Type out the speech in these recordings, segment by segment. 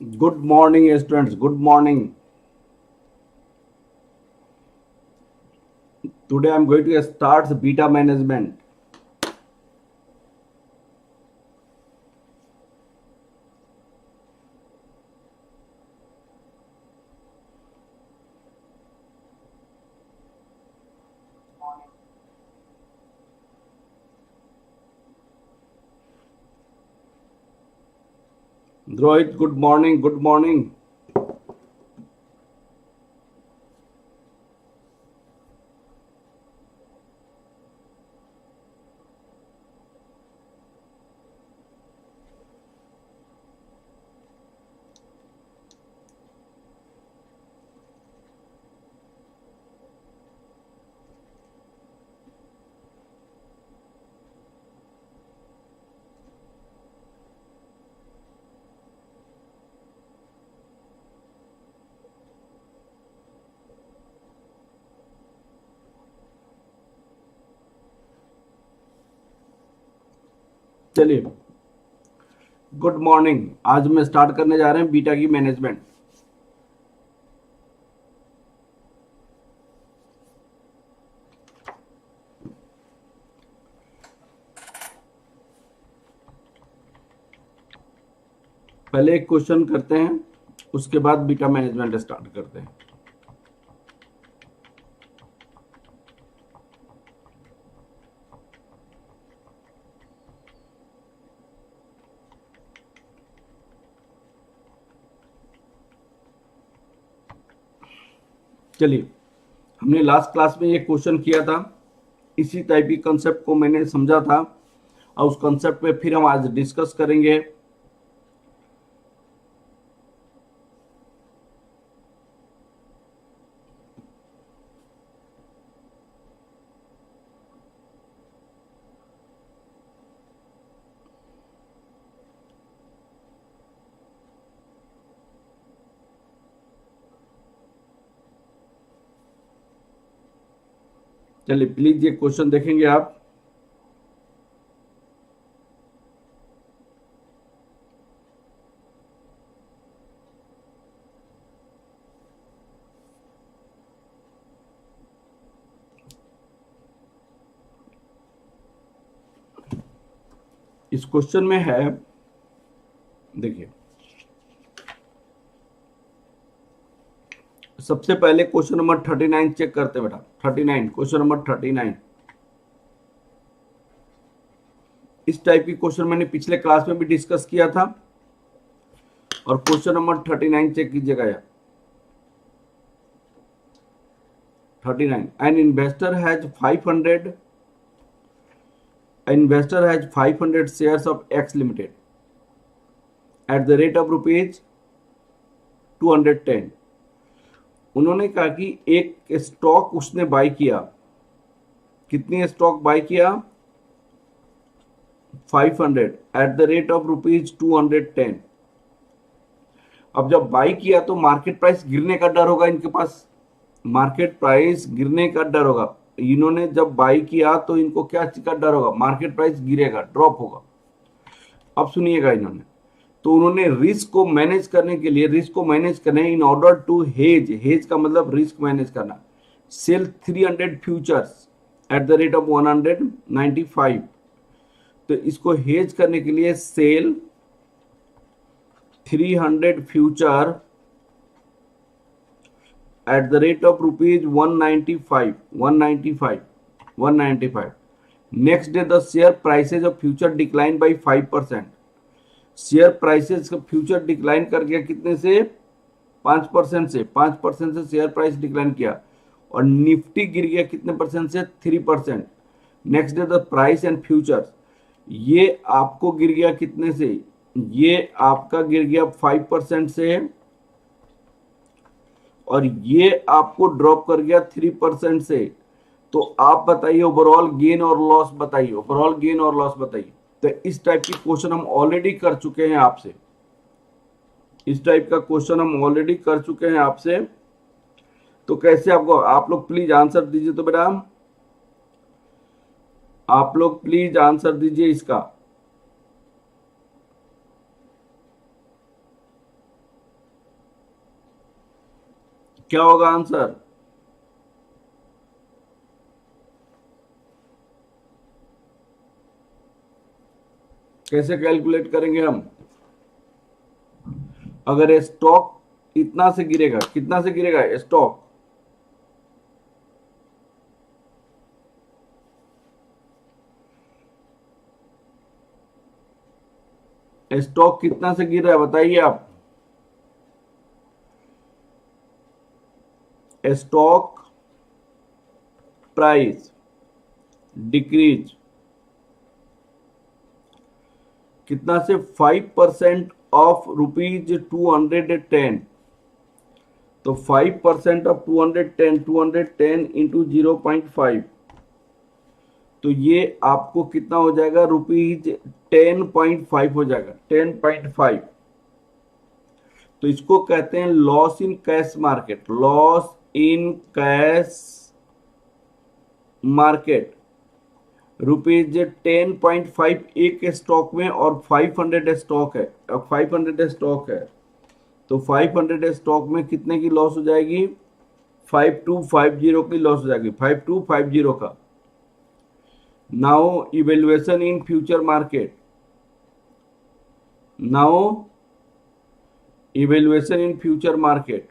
Good morning, students. Good morning. Today I'm going to start the beta management. Rohit, good morning. Good morning. चलिए, good morning. आज मैं start करने जा रहे हैं बीटा की मैनेजमेंट। पहले एक क्वेश्चन करते हैं, उसके बाद बीटा मैनेजमेंट स्टार्ट करते हैं। चलिए, हमने लास्ट क्लास में ये क्वेश्चन किया था, इसी टाइप की कंसेप्ट को मैंने समझा था और उस कंसेप्ट पे फिर हम आज डिस्कस करेंगे। चलिए, प्लीज ये क्वेश्चन देखेंगे आप। इस क्वेश्चन में है, देखिए, सबसे पहले क्वेश्चन नंबर 39 चेक करते हैं बेटा। 39, क्वेश्चन नंबर 39। इस टाइप की क्वेश्चन मैंने पिछले क्लास में भी डिस्कस किया था और क्वेश्चन नंबर 39 चेक कीजिएगा यार। 39, an investor has 500 shares of X Limited at the rate of rupees 210। उन्होंने कहा कि एक स्टॉक उसने बाय किया। कितनी स्टॉक बाय किया? 500 eight the rate of rupees 210। अब जब बाय किया तो मार्केट प्राइस गिरने का डर होगा इनके पास। मार्केट प्राइस गिरने का डर होगा। इन्होंने जब बाय किया तो इनको क्या चीज का डर होगा? मार्केट प्राइस गिरेगा, ड्रॉप होगा। अब सुनिएगा, इन्होंने तो उन्होंने रिस्क को मैनेज करने के लिए, रिस्क को मैनेज करने इन ऑर्डर टू हेज का मतलब रिस्क मैनेज करना, sell 300 futures at the rate of 195। तो इसको हेज करने के लिए sell 300 future at the rate of rupees 195। Next day the share prices of future decline by 5%। Share prices का future decline कर गया कितने से? 5% से। 5% से शेयर प्राइस डिक्लाइन किया और निफ्टी गिर गया कितने परसेंट से? 3%। Next day the price and futures, ये आपको गिर गया कितने से? ये आपका गिर गया 5% से और ये आपको ड्रॉप कर गया 3% से। तो आप बताइए ओवरऑल गेन और लॉस बताइए, ओवरऑल गेन और लॉस बताइए। तो इस टाइप की क्वेश्चन हम ऑलरेडी कर चुके हैं आपसे, इस टाइप का क्वेश्चन हम ऑलरेडी कर चुके हैं आपसे। तो कैसे आपको, आप लोग प्लीज आंसर दीजिए। तो बेटा आप लोग प्लीज आंसर दीजिए इसका। क्या होगा आंसर? कैसे कैलकुलेट करेंगे हम? अगर स्टॉक इतना से गिरेगा, कितना से गिरेगा स्टॉक? स्टॉक कितना से गिर रहा है बताइए आप? स्टॉक प्राइस डिक्रीज कितना से? 5% ऑफ ₹210। तो 5% ऑफ 210, 210 इंटू 0.5, तो ये आपको कितना हो जाएगा? ₹10.5 हो जाएगा, 10.5। तो इसको कहते हैं loss in cash market. Loss in cash market ₹10.5 एक स्टॉक में, और 500 स्टॉक है, 500 स्टॉक है, तो 500 स्टॉक में कितने की लॉस हो जाएगी? 5250 की लॉस हो जाएगी, 5250 का। Now evaluation in future market, now evaluation in future market.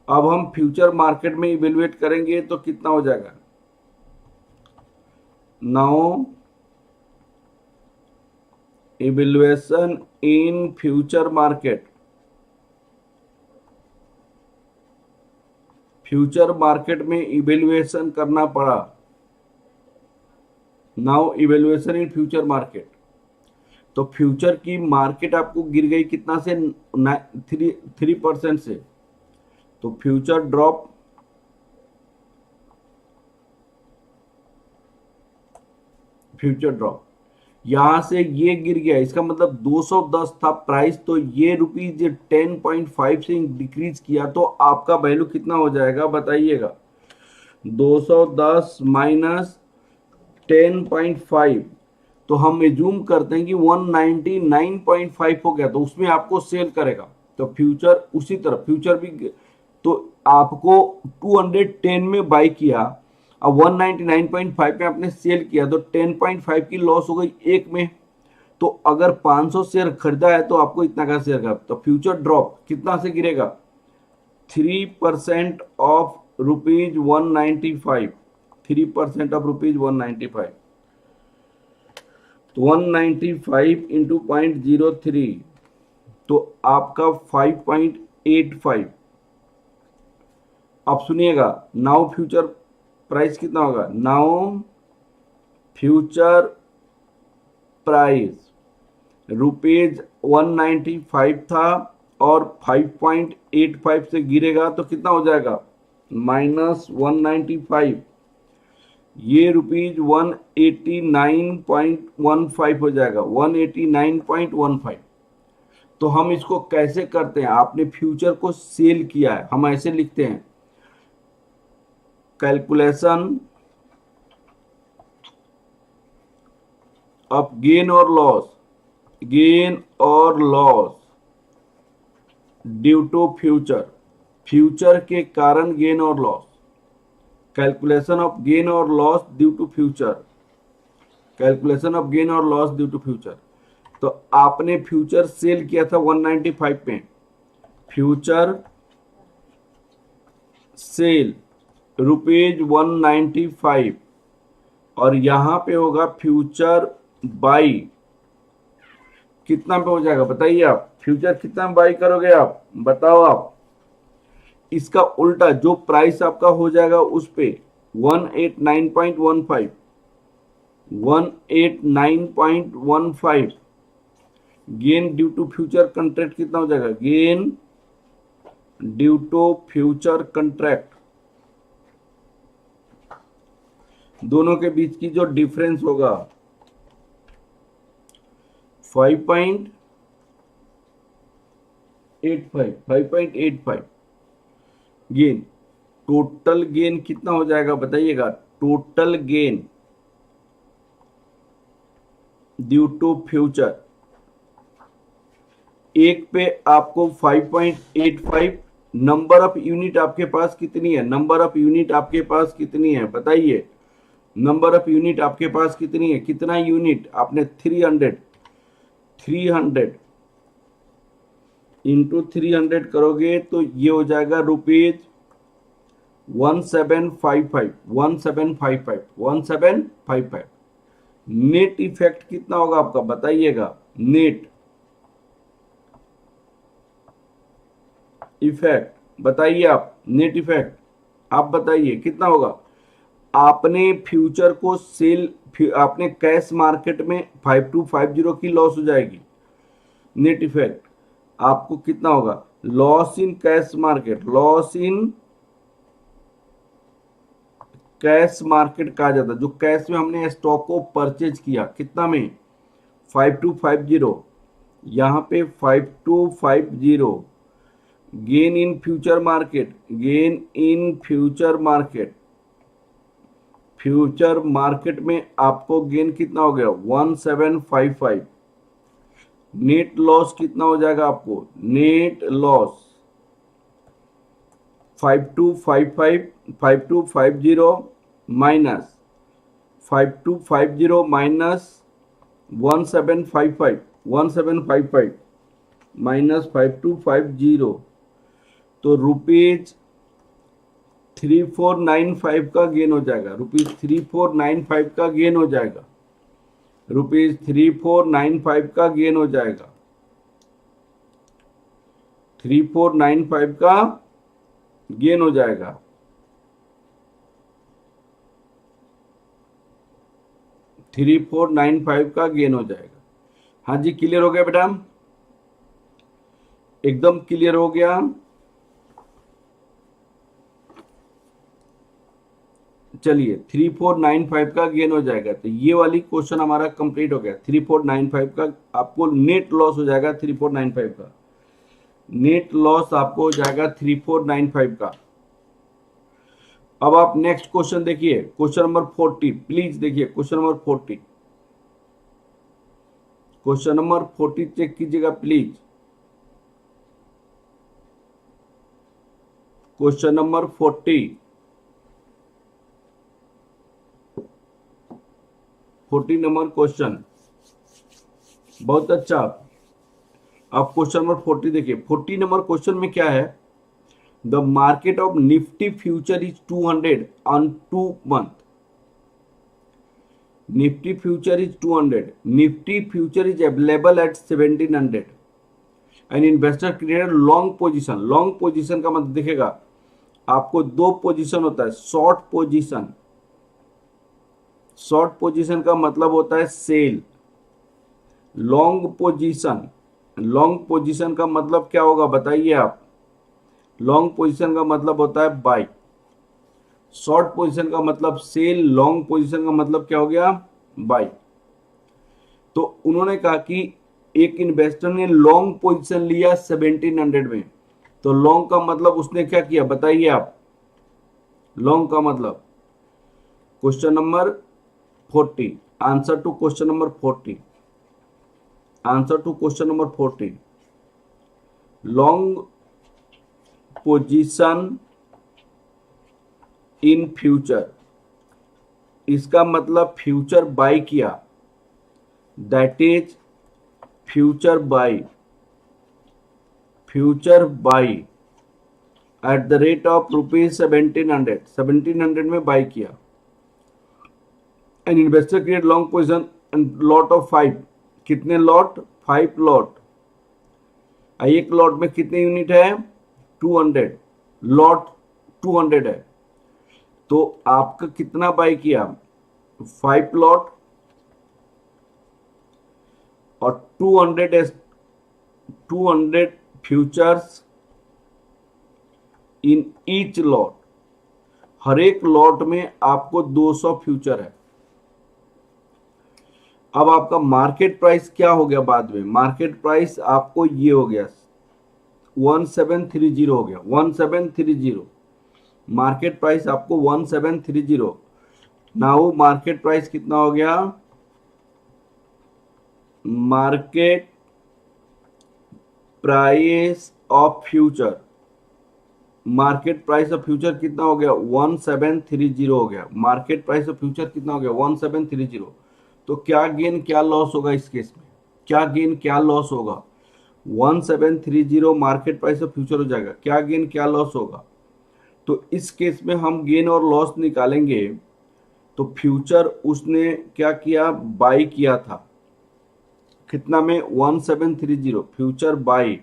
अब हम फ्यूचर मार्केट में इवेल्युएट करेंगे तो कितना हो जाएगा? Now evaluation in future market, future market में इवेल्युएशन करना पड़ा। Now evaluation in future market, तो फ्यूचर की मार्केट आपको गिर गई कितना से? 3% से। तो फ्यूचर ड्रॉप, फ्यूचर ड्रॉप यहां से ये गिर गया, इसका मतलब 210 था प्राइस, तो ये ₹10.5 से डिक्रीज किया, तो आपका वैल्यू कितना हो जाएगा बताइएगा? 210 माइनस 10.5, तो हम एज्यूम करते हैं कि 199.5 हो गया, तो उसमें आपको सेल करेगा। तो फ्यूचर उसी तरह, फ्यूचर भी, तो आपको 210 में बाई किया, अब 199.5 में आपने सेल किया, तो 10.5 की लॉस हो गई एक में। तो अगर 500 शेयर खरीदा है तो आपको इतना का शेयर का, तो फ्यूचर ड्रॉप कितना से गिरेगा? 3% ऑफ ₹195, 3% ऑफ ₹195। तो 195 इंटू 0.03, तो आपका 5.85। अब सुनिएगा, नाउ फ्यूचर प्राइस कितना होगा? नाउ फ्यूचर प्राइस ₹195 था, और 5.85 से गिरेगा तो कितना हो जाएगा? -195, ये ₹189.15 हो जाएगा, 189.15। तो हम इसको कैसे करते हैं? आपने फ्यूचर को सेल किया है, हम ऐसे लिखते हैं, कैलकुलेशन ऑफ गेन और लॉस, गेन और loss due to future, future के कारण गेन और लॉस, कैलकुलेशन ऑफ गेन और loss due to future, calculation of gain और लॉस ड्यू टू फ्यूचर। तो आपने फ्यूचर सेल किया था 195 में, फ्यूचर सेल ₹195, और यहां पे होगा फ्यूचर बाई, कितना पे हो जाएगा बताइए आप? फ्यूचर कितना बाई करोगे आप बताओ आप? इसका उल्टा जो प्राइस आपका हो जाएगा उस पे 189.15, 189.15 gain due to future contract कितना हो जाएगा? Gain due to future contract, दोनों के बीच की जो डिफरेंस होगा 5.85 गेन। टोटल गेन कितना हो जाएगा बताइएगा? Total gain due to future, एक पे आपको 5.85 नंबर ऑफ यूनिट आपके पास कितनी है, नंबर ऑफ यूनिट आपके पास कितनी है बताइए, नंबर ऑफ यूनिट आपके पास कितनी है, कितना यूनिट आपने 300 इंटू 300 करोगे तो ये हो जाएगा रुपीज 1755 नेट इफेक्ट कितना होगा आपका बताइएगा, नेट इफेक्ट बताइए आप, नेट इफेक्ट आप बताइए कितना होगा। आपने फ्यूचर को सेल, आपने कैश मार्केट में 5250 की लॉस हो जाएगी, नेट इफेक्ट आपको कितना होगा, loss in cash market, loss in cash market कहा जाता है, जो कैश में हमने स्टॉक को परचेज किया कितना में 5250, यहां पे 5250 gain in future market, gain in future market, future market में आपको गेन कितना हो गया 1755, नेट लॉस कितना हो जाएगा आपको, net loss 5250 minus 5250 minus 1755 minus 5250, तो रुपीज 3495 का गेन हो जाएगा, रुपीज 3495 का गेन हो जाएगा, रुपीज 3495 का गेन हो जाएगा, 3495 का गेन हो जाएगा। थ्री फोर नाइन फाइव का गेन हो जाएगा। हाँ जी, क्लियर हो गया बेटा, एकदम क्लियर हो गया। चलिए 3495 का गेन हो जाएगा, तो ये वाली क्वेश्चन हमारा कंप्लीट हो गया। 3495 का आपको नेट लॉस हो जाएगा, 3495 का नेट लॉस आपको हो जाएगा 3495 का। अब आप नेक्स्ट क्वेश्चन देखिए, क्वेश्चन नंबर 40, प्लीज देखिए question number 40, question number 40 check कीजिएगा please. Question number 40 number question, बहुत अच्छा। अब क्वेश्चन नंबर 40 देखिए, 40 नंबर क्वेश्चन में क्या है, the market of Nifty future is 200 on 2 month, Nifty future is 200, Nifty future is available at 1700 and investor created long position. Long position का मतलब दिखेगा आपको, दो पोजीशन होता है, शॉर्ट पोजीशन, शॉर्ट पोजीशन का मतलब होता है sell, long position, long position का मतलब क्या होगा बताइए आप, लॉन्ग पोजीशन का मतलब होता है बाय, शॉर्ट पोजीशन का मतलब सेल, लॉन्ग पोजीशन का मतलब क्या हो गया बाय। तो उन्होंने कहा कि एक इन्वेस्टर ने लॉन्ग पोजीशन लिया 1700 में, तो लॉन्ग का मतलब उसने क्या किया बताइए आप, लॉन्ग का मतलब, question number 40, answer to question number 40, answer to question number 40, long position in future, इसका मतलब फ्यूचर बाय किया, that is future buy, future buy at the rate of rupees 1700 में बाय किया। An investor create long position and lot of 5, कितने lot 5 lot, एक lot में कितने unit है 200, लॉट 200 है, तो आपका कितना बाय किया 5 लॉट और 200 फ्यूचर्स इन ईच लॉट, हर एक लॉट में आपको 200 फ्यूचर है। अब आपका मार्केट प्राइस क्या हो गया बाद में, मार्केट प्राइस आपको ये हो गया 1730 हो गया, 1730 मार्केट प्राइस आपको 1730। नाउ मार्केट प्राइस कितना हो गया, market price of future, market price of future कितना हो गया 1730 हो गया। मार्केट प्राइस ऑफ फ्यूचर कितना हो गया 1730। तो क्या गेन क्या लॉस होगा इस केस में, क्या गेन क्या लॉस होगा, 1730 मार्केट प्राइस ऑफ फ्यूचर हो जाएगा, क्या गेन क्या लॉस होगा। तो इस केस में हम गेन और लॉस निकालेंगे। तो फ्यूचर उसने क्या किया, बाई किया था कितना में 1730, फ्यूचर बाई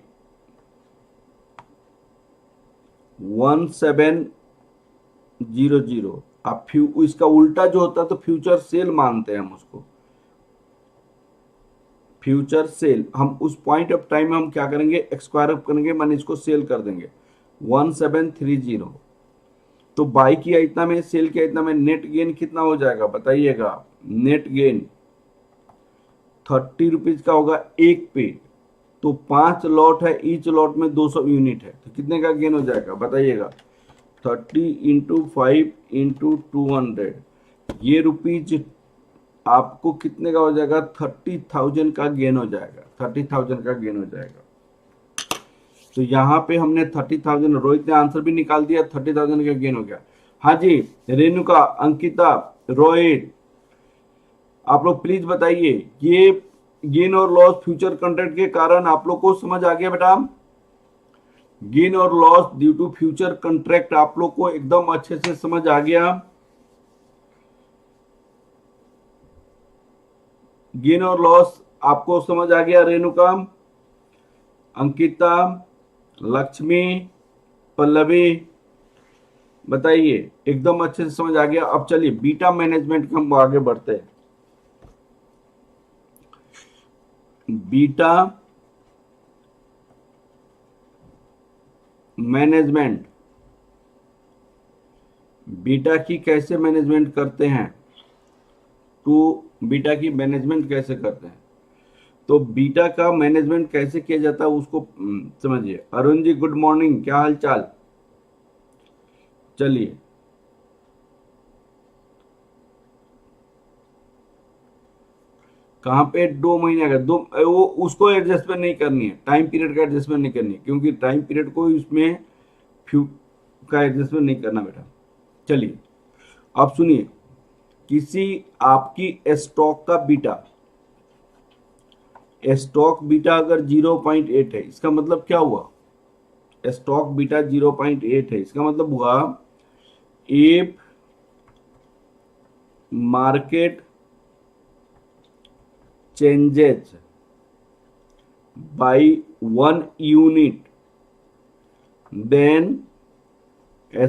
1700। अब इसका उल्टा जो होता है तो फ्यूचर सेल मानते हैं हम उसको, फ्यूचर सेल। हम उस पॉइंट ऑफ टाइम में हम क्या करेंगे, एक्सक्वायर अप करेंगे, माने इसको सेल कर देंगे 1730। तो बाई किया इतना में, सेल किया इतना में, नेट गेन कितना हो जाएगा बताइएगा। नेट गेन 30 रुपीज का होगा एक पे। तो 5 लॉट है, ईच लॉट में 200 यूनिट है, तो कितने का गेन हो जाएगा बताइएगा। 30 इंटू 5 इंटू 200, ये रुपीज आपको कितने का हो जाएगा, 30,000 का गेन हो जाएगा, 30,000 का गेन हो जाएगा। तो यहाँ पे हमने 30,000, रोहित ने आंसर भी निकाल दिया, 30,000 का गेन हो गया। हाँ जी, रेणुका, अंकिता, रोहित, आप लोग प्लीज बताइए, ये गेन और लॉस फ्यूचर कॉन्ट्रैक्ट के कारण आप लोग को समझ आ गया बेटा। गेन और loss due to future contract आप लोग को एकदम अच्छे से समझ आ गया। गेन और लॉस आपको समझ आ गया रेणुका, अंकिता, लक्ष्मी, पल्लवी, बताइए एकदम अच्छे से समझ आ गया। अब चलिए बीटा मैनेजमेंट के हम आगे बढ़ते हैं। बीटा मैनेजमेंट, बीटा की कैसे मैनेजमेंट करते हैं, तो बीटा की मैनेजमेंट कैसे करते हैं, तो बीटा का मैनेजमेंट कैसे किया जाता है उसको समझिए। अरुण जी गुड मॉर्निंग, क्या हाल चाल। चलिए कहां पे 2 महीने का, दो वो उसको एडजस्टमेंट नहीं करनी है, टाइम पीरियड का एडजस्टमेंट नहीं करनी है, क्योंकि टाइम पीरियड को इसमें फ्यू का एडजस्टमेंट नहीं करना बेटा। चलिए अब सुनिए, किसी आपकी स्टॉक का बीटा, स्टॉक बीटा अगर 0.8 है, इसका मतलब क्या हुआ, स्टॉक बीटा 0.8 है, इसका मतलब हुआ if market changes by 1 unit, then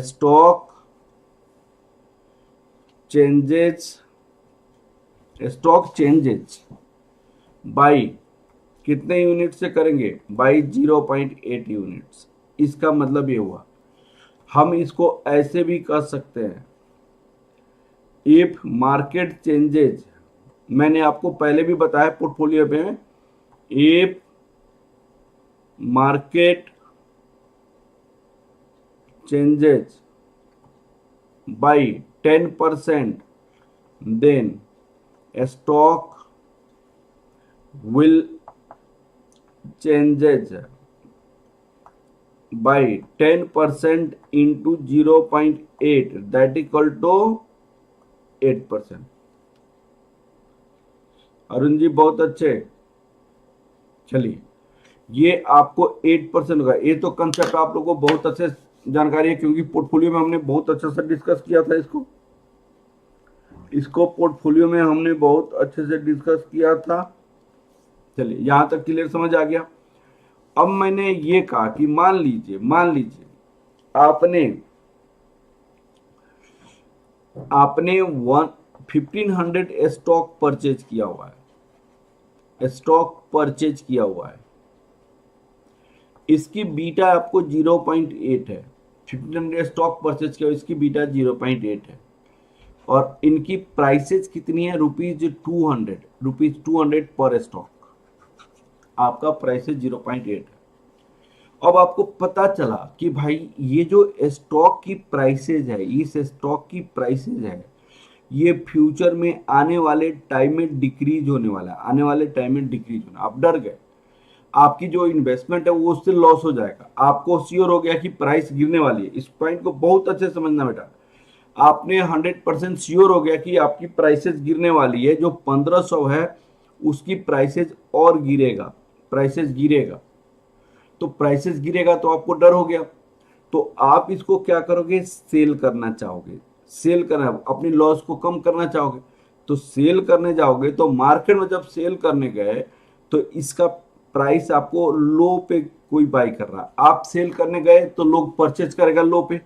stock changes by कितने यूनिट से करेंगे, बाई 0.8 यूनिट्स। इसका मतलब ये हुआ, हम इसको ऐसे भी कर सकते हैं, इफ मार्केट चेंजेज, मैंने आपको पहले भी बताया पोर्टफोलियो में, if market changes by 10%, then stock will changes by 10% into 0.8, that equal to 8%। Arun ji बहुत अच्छे। चलिए ये आपको 8% होगा। ये तो कंसेप्ट आप लोगों को बहुत अच्छे जानकारी है, क्योंकि पोर्टफोलियो में हमने बहुत अच्छे से डिस्कस किया था इसको पोर्टफोलियो में हमने बहुत अच्छे से डिस्कस किया था। चलिए यहां तक क्लियर समझ आ गया। अब मैंने ये कहा कि मान लीजिए आपने 1500 स्टॉक परचेज किया हुआ है, इसकी बीटा आपको 0.8 है। 1500 स्टॉक परचेज किया, इसकी बीटा 0.8 है, और इनकी प्राइसेज कितनी है, ₹200 पर स्टॉक, आपका प्राइसेज 0.8 है। अब आपको पता चला कि भाई ये जो स्टॉक की प्राइसेज है, ये फ्यूचर में आने वाले टाइम में डिक्रीज होने वाला है, आप डर गए। आपकी जो इन्वेस्टमेंट है वो उससे लॉस हो जाएगा। आपको श्योर हो गया कि प्राइस गिरने वाली है, इस पॉइंट को बहुत अच्छे से समझना बेटा। आपने 100% श्योर हो गया कि आपकी प्राइसेस गिरने वाली है, जो 1500 है उसकी प्राइसेस और गिरेगा, प्राइसेस गिरेगा। तो प्राइसेस गिरेगा तो आपको डर हो गया, तो आप इसको क्या करोगे, सेल करना चाहोगे, सेल करना, अपनी लॉस को कम करना चाहोगे। तो सेल करने जाओगे तो मार्केट में जब सेल करने गए तो इसका प्राइस आपको लो पे कोई बाई कर रहा, आप सेल करने गए तो लोग परचेज करेगा लो पे,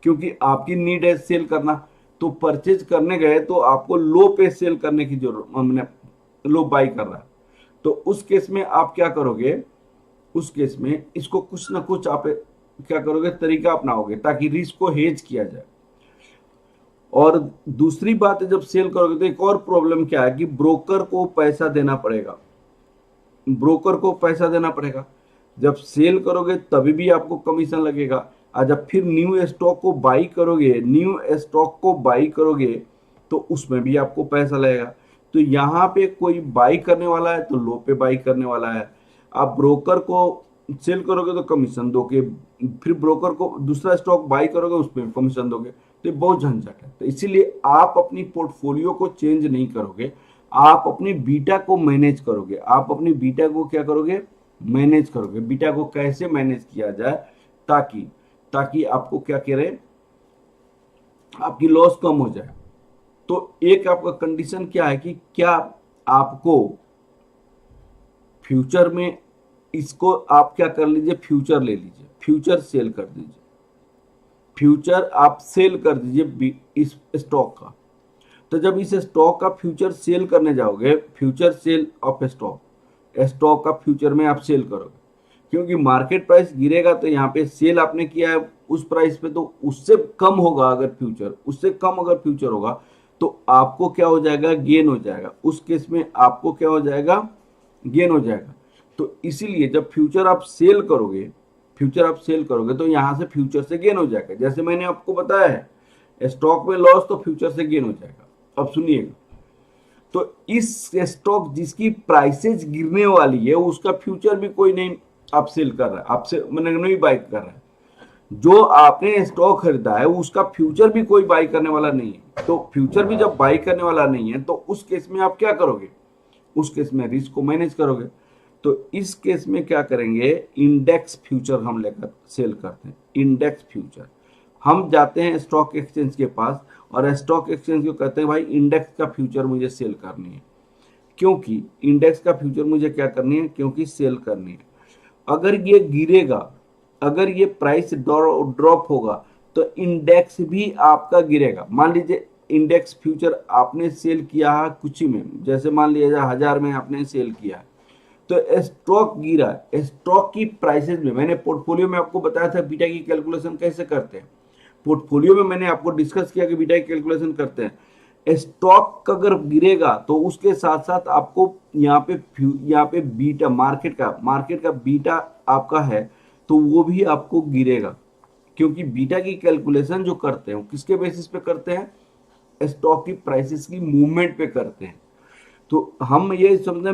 क्योंकि आपकी नीड है सेल करना। तो परचेज करने गए तो आपको लो पे सेल करने की जरूरत, हमने लो बाई कर रहा है। तो उस केस में आप क्या करोगे, उस केस में इसको कुछ ना कुछ आप क्या करोगे, तरीका अपनाओगे ताकि रिस्क को हेज किया जाए। और दूसरी बात है, जब सेल करोगे तो एक और प्रॉब्लम क्या है कि ब्रोकर को पैसा देना पड़ेगा, ब्रोकर को पैसा देना पड़ेगा। जब सेल करोगे तभी भी आपको कमीशन लगेगा, और जब फिर न्यू स्टॉक को बाई करोगे, न्यू स्टॉक को बाई करोगे तो उसमें भी आपको पैसा लगेगा। तो यहाँ पे कोई बाई करने वाला है तो लो पे बाई करने वाला है, आप ब्रोकर को सेल करोगे तो कमीशन दोगे, फिर ब्रोकर को दूसरा स्टॉक बाई करोगे उसमें कमीशन दोगे, तो ये बहुत झंझट है। तो इसीलिए आप अपनी पोर्टफोलियो को चेंज नहीं करोगे, आप अपनी बीटा को मैनेज करोगे। आप अपनी बीटा को क्या करोगे, मैनेज करोगे। बीटा को कैसे मैनेज किया जाए ताकि ताकि आपको क्या करे, आपकी लॉस कम हो जाए। तो एक आपका कंडीशन क्या है कि क्या आपको फ्यूचर में, इसको आप क्या कर लीजिए, फ्यूचर ले लीजिए, फ्यूचर सेल कर दीजिए, फ्यूचर आप सेल कर दीजिए इस स्टॉक का। तो जब इस स्टॉक का फ्यूचर सेल करने जाओगे, future cell of stock, stock का फ्यूचर में आप सेल करोगे, क्योंकि मार्केट प्राइस गिरेगा तो यहाँ पे सेल आपने किया है उस प्राइस पे, तो उससे कम होगा अगर फ्यूचर, उससे कम अगर फ्यूचर होगा तो आपको क्या हो जाएगा, गेन हो जाएगा। उस केस में आपको क्या हो जाएगा, गेन हो जाएगा। तो इसीलिए जब फ्यूचर आप सेल करोगे, फ्यूचर आप सेल करोगे तो यहाँ से फ्यूचर से गेन हो जाएगा। जैसे मैंने आपको बताया है, स्टॉक में लॉस तो फ्यूचर से गेन हो जाएगा। अब सुनिएगा, तो इस स्टॉक जिसकी प्राइसेज गिरने वाली है उसका फ्यूचर भी कोई नहीं आप सेल कर रहा है, आपसे मैंने नहीं बाई कर रहा है। जो आपने स्टॉक खरीदा है उसका फ्यूचर भी कोई बाई करने वाला नहीं है। तो फ्यूचर भी जब बाई करने वाला नहीं है तो उस केस में आप क्या करोगे, उस केस में रिस्क को मैनेज करोगे। तो इस केस में क्या करेंगे, इंडेक्स फ्यूचर हम लेकर सेल करते हैं। इंडेक्स फ्यूचर, हम जाते हैं स्टॉक एक्सचेंज के पास और स्टॉक एक्सचेंज को कहते हैं भाई इंडेक्स का फ्यूचर मुझे सेल करनी है, क्योंकि इंडेक्स का फ्यूचर मुझे क्या करनी है, क्योंकि सेल करनी है। अगर ये गिरेगा, अगर ये प्राइस ड्रॉप होगा तो इंडेक्स भी आपका गिरेगा। मान लीजिए इंडेक्स फ्यूचर आपने सेल किया है कुछ ही में, जैसे मान लीजिए 1000 में आपने सेल किया है, तो स्टॉक गिरा, स्टॉक की प्राइसेस में मैंने पोर्टफोलियो में आपको बताया था बीटा की कैलकुलेशन कैसे करते हैं। पोर्टफोलियो में मैंने आपको डिस्कस किया कि बीटा की कैलकुलेशन करते हैं। स्टॉक अगर गिरेगा तो उसके साथ साथ आपको यहाँ पे बीटा मार्केट का बीटा आपका है तो वो भी आपको गिरेगा, क्योंकि बीटा की कैलकुलेशन जो करते हैं किसके बेसिस पे करते हैं, स्टॉक की प्राइसेस की मूवमेंट पे करते हैं। तो हम ये समझते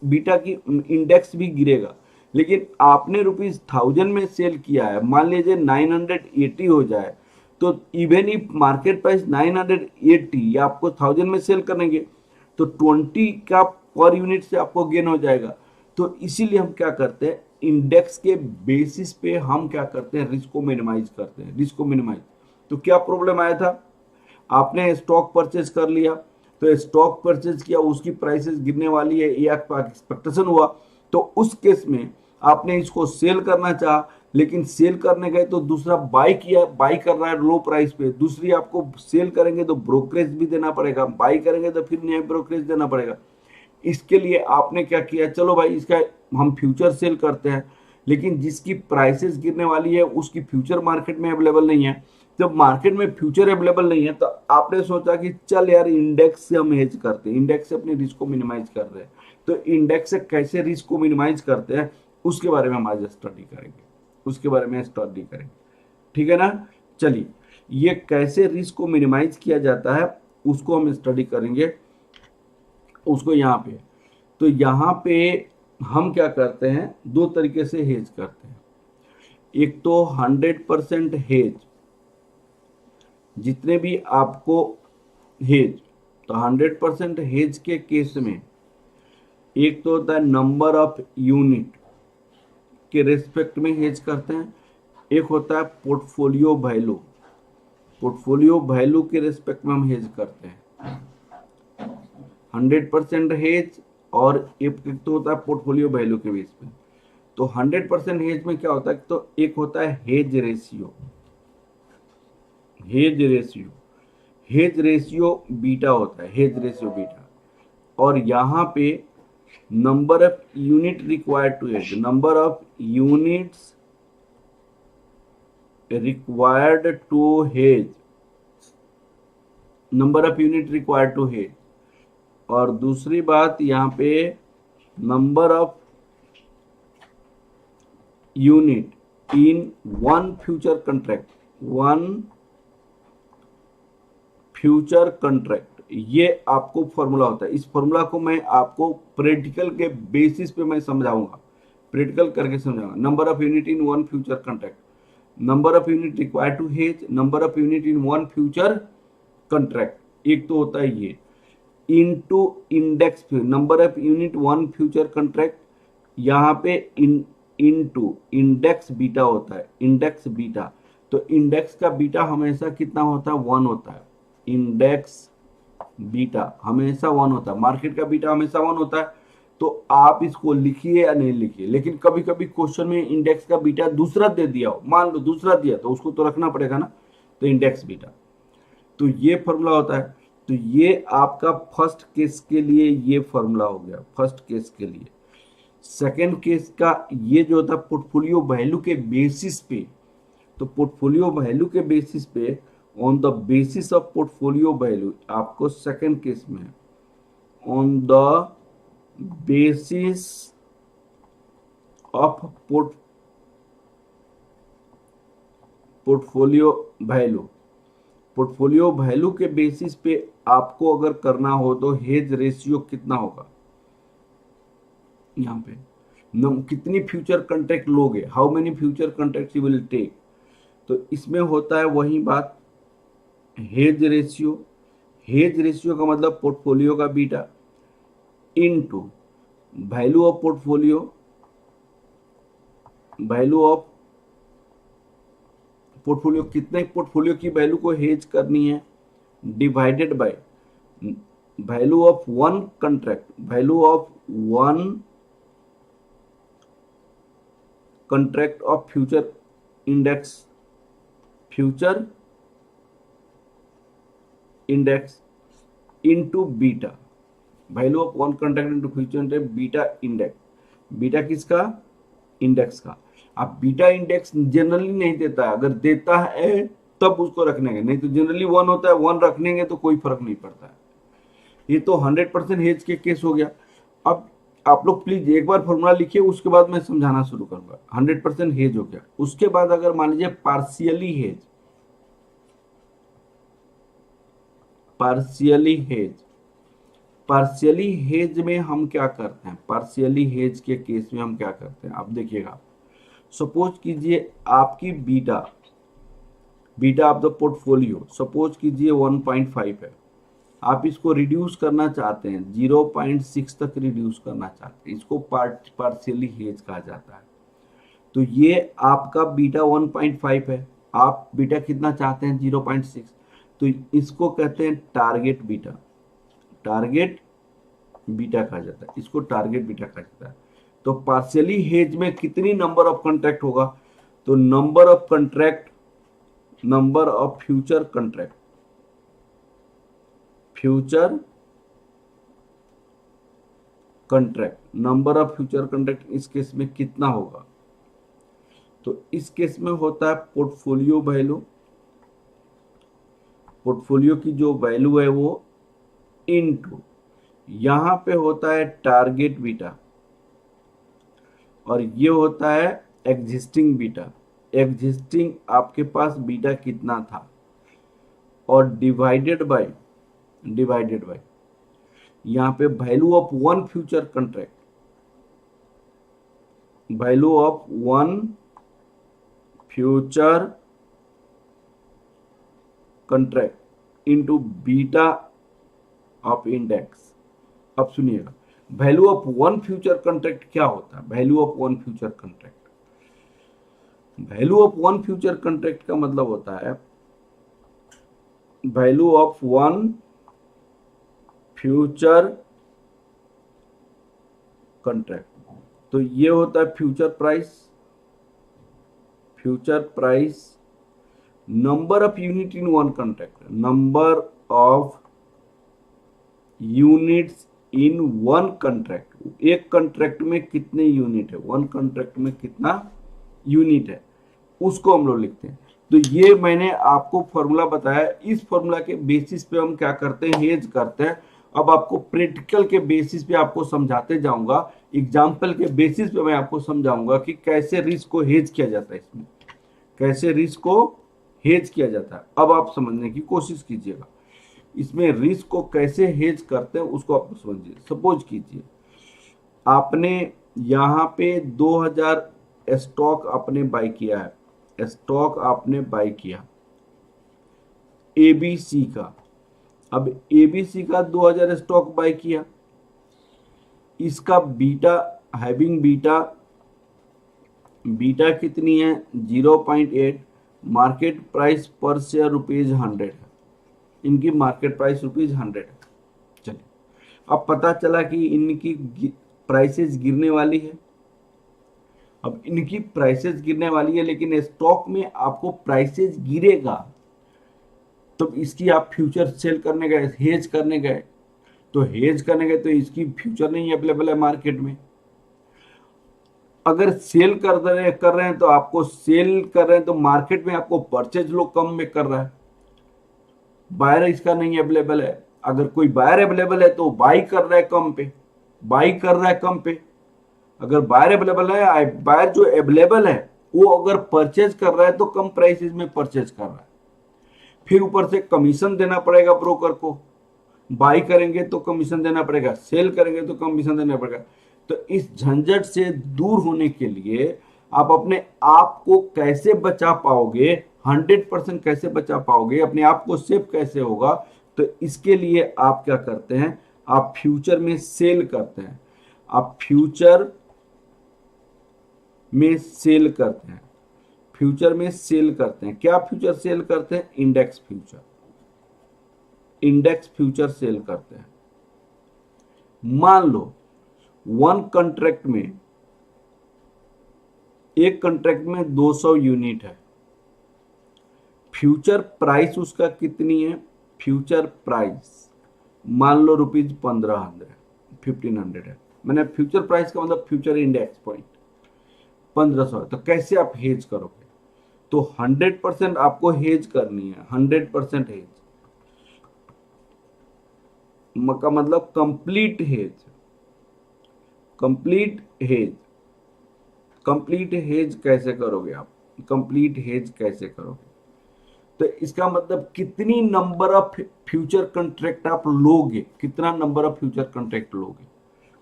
बीटा की इंडेक्स भी गिरेगा, लेकिन आपने ₹1000 में सेल किया है, मान लीजिए 980 हो जाए, तो इवन इफ मार्केट प्राइस 980 या आपको 1000 में सेल करेंगे तो 20 का पर यूनिट से आपको गेन हो जाएगा। तो इसीलिए हम क्या करते हैं, इंडेक्स के बेसिस पे हम क्या करते हैं, रिस्क को मिनिमाइज करते हैं, रिस्क को मिनिमाइज। तो क्या प्रॉब्लम आया था, आपने स्टॉक परचेज कर लिया, तो स्टॉक परचेज किया, उसकी प्राइसेस गिरने वाली है ये आपका एक्सपेक्टेशन हुआ, तो उस केस में आपने इसको सेल करना चाहा, लेकिन सेल करने गए तो दूसरा बाई कर रहा है लो प्राइस पे, दूसरी आपको सेल करेंगे तो ब्रोकरेज भी देना पड़ेगा, बाई करेंगे तो फिर नया ब्रोकरेज देना पड़ेगा। इसके लिए आपने क्या किया, चलो भाई इसका हम फ्यूचर सेल करते हैं, लेकिन जिसकी प्राइसेस गिरने वाली है उसकी फ्यूचर मार्केट में अवेलेबल नहीं है। जब मार्केट में फ्यूचर अवेलेबल नहीं है तो आपने सोचा कि चल यार इंडेक्स से हम हेज करते हैं, इंडेक्स से अपने रिस्क को मिनिमाइज कर रहे हैं। तो इंडेक्स से कैसे रिस्क को मिनिमाइज करते हैं उसके बारे में हम आज स्टडी करेंगे, उसके बारे में स्टडी करेंगे, ठीक है ना। चलिए, ये कैसे रिस्क को मिनिमाइज किया जाता है उसको हम स्टडी करेंगे, उसको यहाँ पे। तो यहाँ पे हम क्या करते हैं, दो तरीके से हेज करते हैं। एक तो 100% हेज, जितने भी आपको हेज, तो 100% हेज के केस में एक तो होता है नंबर ऑफ यूनिट के रेस्पेक्ट में हेज करते हैं, एक होता है पोर्टफोलियो वैल्यू, पोर्टफोलियो वैल्यू के रेस्पेक्ट में हम हेज करते हैं। 100% हेज और एक तो होता है पोर्टफोलियो वैल्यू के बेस पे। तो 100% हेज में क्या होता है, तो एक होता है hedge ratio, hedge ratio, hedge ratio beta होता है, हेज रेशियो बीटा। और यहाँ पे number of unit required to hedge, number of units required to hedge, number of unit required to hedge. और दूसरी बात यहाँ पे number of unit in one future contract, one future contract, ये आपको फॉर्मूला होता है। इस फॉर्मूला को मैं आपको प्रैक्टिकल के बेसिस पे मैं समझाऊंगा, प्रैक्टिकल करके समझाऊंगा। Number of unit in one future contract, number of unit required to hedge, number of unit in one future contract, एक तो होता है ये, into index, number of unit one future contract, यहाँ पे इनटू इंडेक्स बीटा होता है, index beta. तो इंडेक्स का बीटा हमेशा कितना होता है, 1 होता है। इंडेक्स बीटा हमेशा 1 होता है, मार्केट का बीटा हमेशा 1 होता है। तो आप इसको लिखिए या नहीं लिखिए, लेकिन कभी कभी क्वेश्चन में इंडेक्स का बीटा दूसरा दे दिया हो, मान लो दूसरा दिया, तो उसको तो रखना पड़ेगा ना, तो इंडेक्स बीटा, तो ये फॉर्मूला होता है। तो ये आपका फर्स्ट केस के लिए ये फॉर्मूला हो गया, फर्स्ट केस के लिए। सेकेंड केस का ये जो होता है पोर्टफोलियो वैल्यू के बेसिस पे, तो पोर्टफोलियो वैल्यू के बेसिस पे, on the basis of portfolio value, आपको सेकेंड केस में on the basis of portfolio value, portfolio value के बेसिस पे आपको अगर करना हो तो हेज रेशियो कितना होगा, यहाँ पे कितनी फ्यूचर कंट्रैक्ट लोगे, how many future contract you will take. तो इसमें होता है वही बात, हेज रेशियो, हेज रेशियो का मतलब पोर्टफोलियो का beta into value of portfolio, value of portfolio, कितने पोर्टफोलियो की वैल्यू को हेज करनी है, divided by value of one contract, value of one contract of future index, future index into beta, value of one contract into future index beta index, beta किसका, index का। अब beta index generally नहीं देता है, अगर देता है तब उसको रखने के, नहीं तो जनरली 1 होता है, 1 रखने के तो कोई फर्क नहीं पड़ता है। ये तो 100% हेज के केस हो गया। अब आप लोग प्लीज एक बार फॉर्मूला लिखिए, उसके बाद मैं समझाना शुरू करूंगा। 100% हेज हो गया, उसके बाद अगर मान लीजिए partially hedge, partially hedge, partially hedge में हम क्या करते हैं, पार्शियली हेज के केस में हम क्या करते हैं, आप देखिएगा। सपोज कीजिए आपकी beta, beta of the portfolio suppose कीजिए 1.5 है, आप इसको रिड्यूस करना चाहते हैं, 0.6 तक रिड्यूस करना चाहते हैं, इसको पार्शियली हेज कहा जाता है। तो ये आपका बीटा 1.5 है, आप बीटा कितना चाहते हैं, 0.6, तो इसको कहते हैं टारगेट बीटा, टारगेट बीटा कहा जाता है, इसको टारगेट बीटा कहा जाता है। तो पार्शियली हेज में कितनी नंबर ऑफ कंट्रैक्ट होगा, तो number of contract, number of future contract, future contract, number of future contract इस केस में कितना होगा, तो इस केस में होता है पोर्टफोलियो वैल्यू, पोर्टफोलियो की जो वैल्यू है वो इनटू, यहां पे होता है टारगेट बीटा, और ये होता है एग्जिस्टिंग बीटा, एग्जिस्टिंग आपके पास बीटा कितना था, और डिवाइडेड बाय, डिवाइडेड बाय यहाँ पे value of one future contract, value of one future contract into beta of index. अब सुनिएगा, value of one future contract क्या होता है? Value of one future contract, value of one future contract का मतलब होता है value of one future contract. तो ये होता है future price, future price, number of unit in one contract, number of units in one contract, एक contract में कितने यूनिट है, वन कंट्रैक्ट में कितना यूनिट है, उसको हम लोग लिखते हैं। तो ये मैंने आपको फॉर्मूला बताया, इस फॉर्मूला के बेसिस पे हम क्या करते हैं, हेज करते हैं। अब आपको प्रैक्टिकल के बेसिस पे आपको समझाते जाऊंगा, एग्जाम्पल के बेसिस पे मैं आपको समझाऊंगा कि कैसे रिस्क को हेज किया जाता है, इसमें कैसे रिस्क को हेज किया जाता है। अब आप समझने की कोशिश कीजिएगा, इसमें रिस्क को कैसे हेज करते हैं उसको आप समझिए। सपोज कीजिए आपने यहाँ पे 2000 स्टॉक आपने बाई किया है, स्टॉक आपने बाई किया एबीसी का। अब एबीसी का 2000 स्टॉक बाई किया, इसका बीटा हैविंग बीटा, बीटा कितनी है 0.8, मार्केट प्राइस पर शेयर ₹100 है, इनकी मार्केट प्राइस ₹100 है। चलिए अब पता चला कि इनकी प्राइसेस गिरने वाली है। अब इनकी प्राइसेस गिरने वाली है, लेकिन स्टॉक में आपको प्राइसेस गिरेगा, तो इसकी आप फ्यूचर सेल करने गए, हेज करने गए, तो हेज करने गए तो इसकी फ्यूचर नहीं अवेलेबल है मार्केट में। अगर सेल कर रहे हैं तो आपको सेल कर रहे हैं तो मार्केट में आपको परचेज लोग कम में कर रहा है, बायर इसका नहीं अवेलेबल है। अगर कोई बायर अवेलेबल है तो बाई कर रहा है कम पे, बाई कर रहा है कम पे। अगर बायर अवेलेबल है, बायर जो अवेलेबल है वो अगर परचेज कर रहा है तो कम प्राइसेस में परचेज कर रहा है, फिर ऊपर से कमीशन देना पड़ेगा ब्रोकर को, बाई करेंगे तो कमीशन देना पड़ेगा, सेल करेंगे तो कमीशन देना पड़ेगा। तो इस झंझट से दूर होने के लिए आप अपने आप को कैसे बचा पाओगे, 100% कैसे बचा पाओगे, अपने आप को सेफ कैसे होगा, तो इसके लिए आप क्या करते हैं, आप फ्यूचर में सेल करते हैं, आप फ्यूचर में सेल करते हैं, फ्यूचर में सेल करते हैं। क्या फ्यूचर सेल करते हैं, index future, index future cell करते हैं। मान लो वन कंट्रैक्ट में, एक कंट्रैक्ट में 200 यूनिट है, फ्यूचर प्राइस उसका कितनी है, फ्यूचर प्राइस मान लो ₹1500 1500 है, मैंने फ्यूचर प्राइस का मतलब फ्यूचर इंडेक्स पॉइंट 1500 है। तो कैसे आप हेज करोगे, तो 100% आपको हेज करनी है, 100% हेज का मतलब complete hedge, complete hedge. Complete hedge कैसे करोगे आप, कंप्लीट हेज कैसे करोगे, तो इसका मतलब कितनी नंबर ऑफ फ्यूचर कंट्रैक्ट आप लोगे, कितना नंबर ऑफ फ्यूचर कंट्रैक्ट लोगे,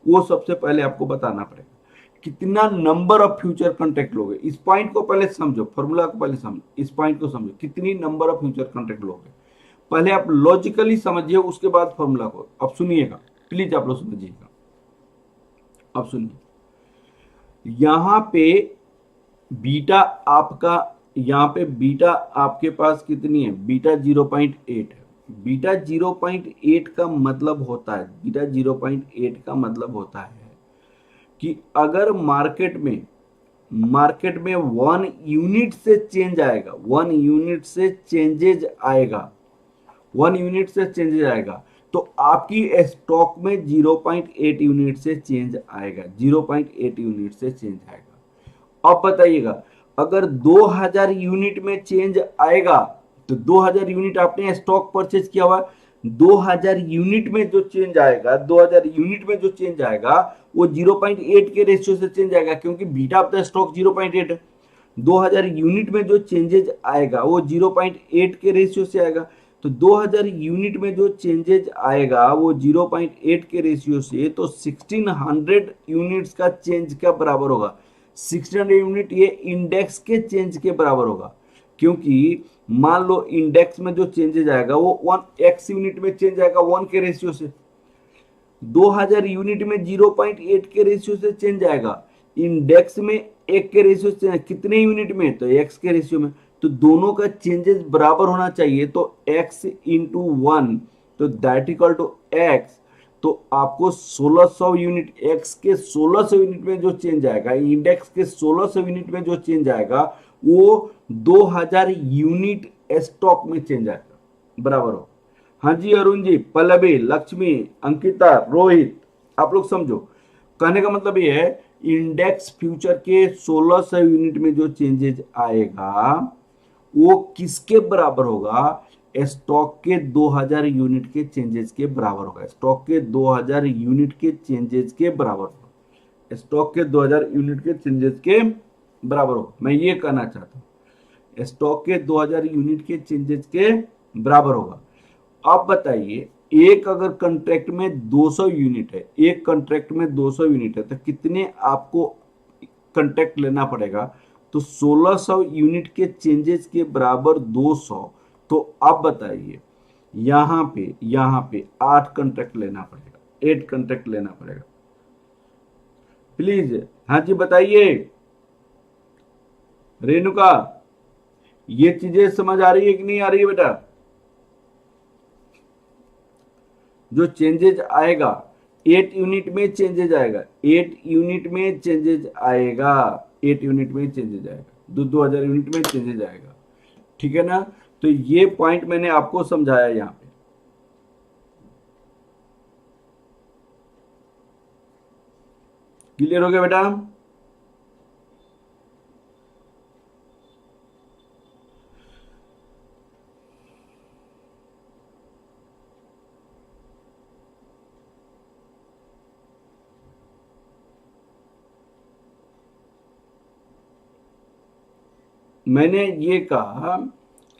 वो सबसे पहले आपको बताना पड़ेगा, कितना नंबर ऑफ फ्यूचर कंट्रैक्ट लोगे। इस पॉइंट को पहले समझो, फॉर्मूला को पहले समझो, इस पॉइंट को समझो, कितनी नंबर ऑफ फ्यूचर कंट्रैक्ट लोगे, पहले आप लॉजिकली समझिए, उसके बाद फॉर्मूला को। अब सुनिएगा प्लीज, आप लोग समझिएगा। अब सुनिए, यहां पे बीटा आपका, यहां पे बीटा आपके पास कितनी है, बीटा 0.8 है। बीटा 0.8 का मतलब होता है, बीटा 0.8 का मतलब होता है कि अगर मार्केट में 1 यूनिट से चेंज आएगा, 1 यूनिट से चेंजेज आएगा, 1 यूनिट से चेंजेज आएगा, तो आपकी स्टॉक में 0.8 यूनिट से चेंज आएगा, 0.8 यूनिट से चेंज आएगा। अब बताइएगा, अगर 2000 यूनिट में चेंज आएगा, तो 2000 यूनिट आपने स्टॉक परचेज किया हुआ, 2000 यूनिट में जो चेंज आएगा, 2000 यूनिट में जो चेंज आएगा वो 0.8 के रेशियो से चेंज आएगा, क्योंकि बीटा ऑफ द स्टॉक 0.8 है। 2000 यूनिट में जो चेंजेज आएगा वो 0.8 के रेशियो से आएगा, तो 2000 यूनिट में जो चेंजेज आएगा वो 0.8 के रेशियो से, तो 1600 यूनिट्स का चेंज क्या बराबर होगा, 1600 यूनिट ये इंडेक्स के चेंज के बराबर होगा, क्योंकि मान लो इंडेक्स में जो चेंजेज आएगा वो 1x यूनिट में चेंज आएगा 1 के रेशियो से, 2000 यूनिट में 0.8 के रेशियो से चेंज आएगा, इंडेक्स में 1 के रेशियो से कितने यूनिट में, तो x के रेशियो में। तो दोनों का चेंजेस बराबर होना चाहिए, तो x इंटू 1, तो दैट इक्वल टू x। तो आपको 1600 यूनिट, x के 1600 यूनिट में जो चेंज आएगा, इंडेक्स के 1600 यूनिट में जो चेंज आएगा वो 2000 यूनिट स्टॉक में चेंज आएगा, बराबर हो। हाँ जी अरुण जी, पल्लवी, लक्ष्मी, अंकिता, रोहित, आप लोग समझो। कहने का मतलब ये है इंडेक्स फ्यूचर के 1600 यूनिट में जो चेंजेज आएगा वो किसके बराबर होगा, स्टॉक के 2000 यूनिट के चेंजेस के बराबर होगा, स्टॉक के 2000 यूनिट के चेंजेस के बराबर होगा, स्टॉक के 2000 यूनिट के चेंजेस के बराबर होगा। मैं ये कहना चाहता हूं स्टॉक के 2000 यूनिट के चेंजेस के बराबर होगा। अब बताइए एक अगर कंट्रैक्ट में 200 यूनिट है, एक कंट्रैक्ट में 200 यूनिट है, तो कितने आपको कंट्रैक्ट लेना पड़ेगा, तो 1600 यूनिट के चेंजेस के बराबर 200। तो अब बताइए यहां पे 8 कंट्रैक्ट लेना पड़ेगा, 8 कंट्रैक्ट लेना पड़ेगा, प्लीज। हाँ जी बताइए रेणुका, ये चीजें समझ आ रही है कि नहीं आ रही है बेटा। जो चेंजेज आएगा 8 यूनिट में चेंजेज आएगा, 8 यूनिट में चेंजेज आएगा, 8 यूनिट में चेंजेज आएगा, 2000 यूनिट में चेंजेज आएगा, ठीक है ना। तो ये पॉइंट मैंने आपको समझाया यहां पे। क्लियर हो गया बेटा। मैंने ये कहा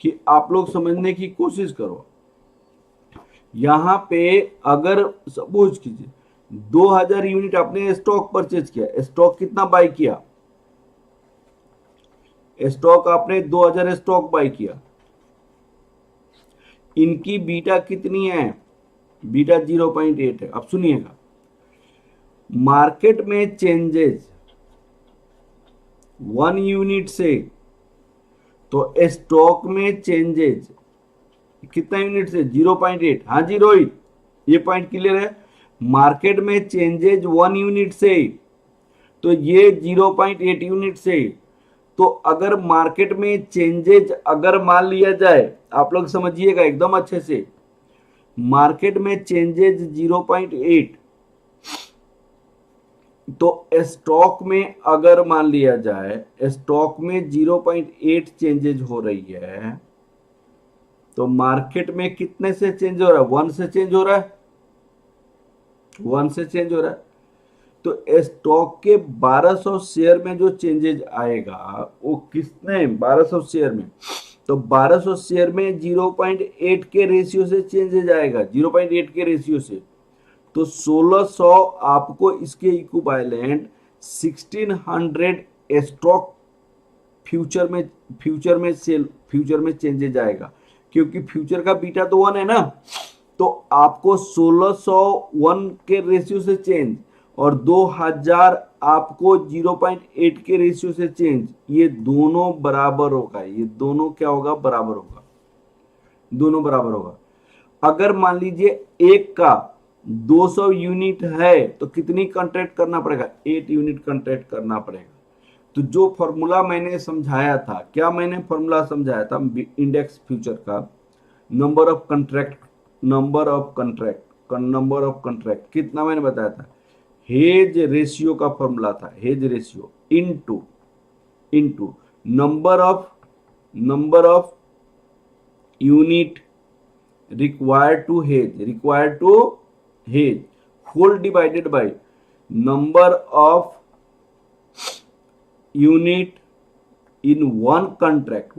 कि आप लोग समझने की कोशिश करो। यहां पे अगर सपोज कीजिए 2000 यूनिट आपने स्टॉक परचेज किया, स्टॉक कितना बाय किया, स्टॉक आपने 2000 स्टॉक बाय किया, इनकी बीटा कितनी है, बीटा 0.8 है। अब सुनिएगा मार्केट में चेंजेस 1 यूनिट से, तो स्टॉक में चेंजेज कितना यूनिट से, 0.8। हाँ जी रोहित, ये पॉइंट क्लियर है। मार्केट में चेंजेज 1 यूनिट से, तो ये 0.8 यूनिट से। तो अगर मार्केट में चेंजेज अगर मान लिया जाए, आप लोग समझिएगा एकदम अच्छे से, मार्केट में चेंजेज 0.8, तो स्टॉक में अगर मान लिया जाए स्टॉक में 0.8 चेंजेज हो रही है, तो मार्केट में कितने से चेंज हो रहा है, 1 से चेंज हो रहा है, 1 से चेंज हो रहा है। तो स्टॉक के 1200 शेयर में जो चेंजेज आएगा वो कितने, 1200 शेयर में, तो 1200 शेयर में 0.8 के रेशियो से चेंजेज आएगा, 0.8 के रेशियो से। तो 1600 आपको इसके इक्विवेलेंट 1600 स्टॉक फ्यूचर में चेंजेज आएगा, क्योंकि फ्यूचर का बीटा तो 1 है ना। तो आपको 1600 1 के रेशियो से चेंज और 2000 आपको 0.8 के रेशियो से चेंज, ये दोनों बराबर होगा, ये दोनों क्या होगा, बराबर होगा, दोनों बराबर होगा। अगर मान लीजिए एक का 200 यूनिट है तो कितनी कंट्रैक्ट करना पड़ेगा, 8 यूनिट कंट्रैक्ट करना पड़ेगा। तो जो फॉर्मूला मैंने समझाया था, क्या मैंने फॉर्मूला समझाया था इंडेक्स फ्यूचर का, नंबर ऑफ कंट्रैक्ट कितना मैंने बताया था, हेज रेशियो का फॉर्मूला था, hedge ratio into number of unit required to hedge whole divided by number of unit in one contract,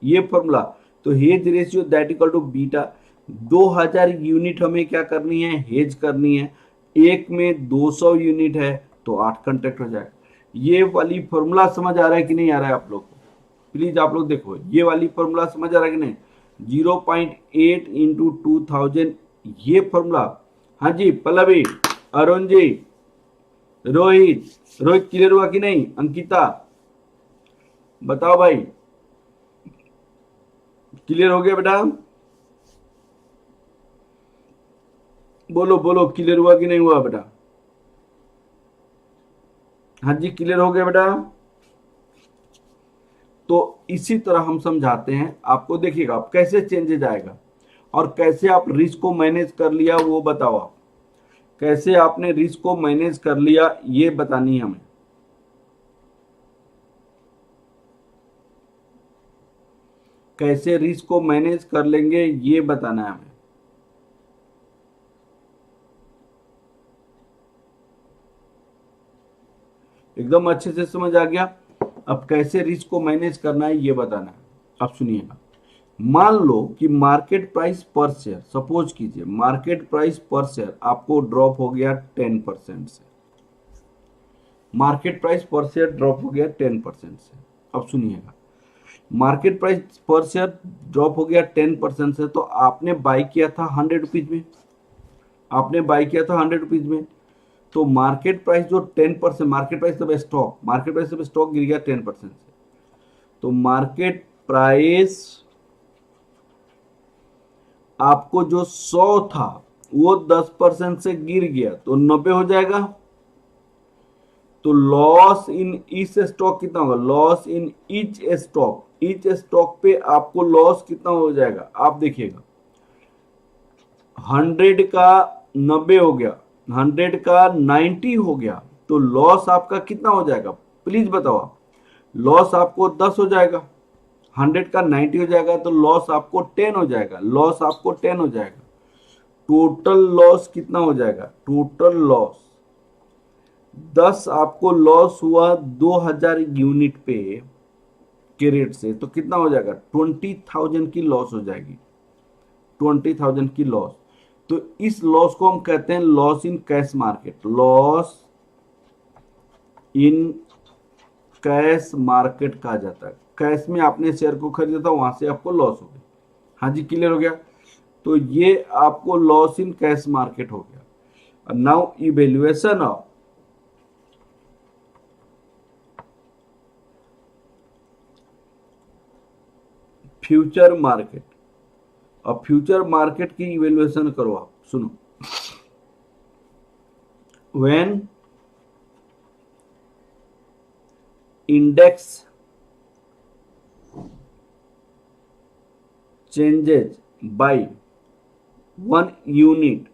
ये फॉर्मूला। तो hedge ratio that equal to beta, 2000 unit हमें क्या करनी है, हेज करनी है। एक में 200 यूनिट है तो 8 कॉन्ट्रैक्ट हो जाएगा। ये वाली फॉर्मूला समझ आ रहा है कि नहीं आ रहा है आप लोग को? प्लीज आप लोग देखो, ये वाली फॉर्मूला समझ आ रहा है कि नहीं? 0.8 इंटू 2000 ये फॉर्मूला। हाँ जी पल्लवी, अरुण जी, रोहित, रोहित क्लियर हुआ कि नहीं? अंकिता बताओ भाई, क्लियर हो गया बेटा? बोलो बोलो, क्लियर हुआ कि नहीं हुआ बेटा? हाँ जी क्लियर हो गया बेटा? तो इसी तरह हम समझाते हैं आपको। देखिएगा आप कैसे चेंजेज आएगा और कैसे आप रिस्क को मैनेज कर लिया वो बताओ। आप कैसे आपने रिस्क को मैनेज कर लिया ये बतानी है हमें। कैसे रिस्क को मैनेज कर लेंगे ये बताना है हमें। एकदम अच्छे से समझ आ गया? अब कैसे रिस्क को मैनेज करना है ये बताना है। अब सुनिएगा, मान लो कि मार्केट प्राइस पर शेयर, सपोज कीजिए मार्केट प्राइस पर शेयर आपको ड्रॉप हो गया 10% से। मार्केट प्राइस पर शेयर ड्रॉप हो गया 10% से। अब सुनिएगा, मार्केट प्राइस पर शेयर ड्रॉप हो गया 10% से, तो आपने बाई किया था 100 रुपीज में। आपने बाई किया था 100 रुपीज में, तो मार्केट प्राइस जो 10%, मार्केट प्राइस सब स्टॉक, मार्केट प्राइस सब स्टॉक गिर गया 10% से, तो मार्केट प्राइस आपको जो 100 था वो 10% से गिर गया तो 90 हो जाएगा। तो लॉस इन ईच स्टॉक कितना होगा? Loss in each stock, each stock पे आपको लॉस कितना हो जाएगा आप देखिएगा। 100 का 90 हो गया, 100 का 90 हो गया, तो लॉस आपका कितना हो जाएगा प्लीज बताओ आप? लॉस आपको 10 हो जाएगा। 100 का 90 हो जाएगा तो लॉस आपको 10 हो जाएगा। लॉस आपको 10 हो जाएगा। टोटल लॉस कितना हो जाएगा? टोटल लॉस 10 आपको लॉस हुआ 2000 यूनिट पे के रेट से, तो कितना हो जाएगा? 20,000 की लॉस हो जाएगी। 20,000 की लॉस। तो इस लॉस को हम कहते हैं loss in cash market. Loss in cash market कहा जाता है। कैश में आपने शेयर को खरीदा था, वहां से आपको लॉस हो गया। हाँ जी क्लियर हो गया? तो ये आपको लॉस इन कैश मार्केट हो गया। Now evaluation of future market. अब फ्यूचर मार्केट की इवेल्युएशन करो आप, सुनो। When index changes by 1 unit,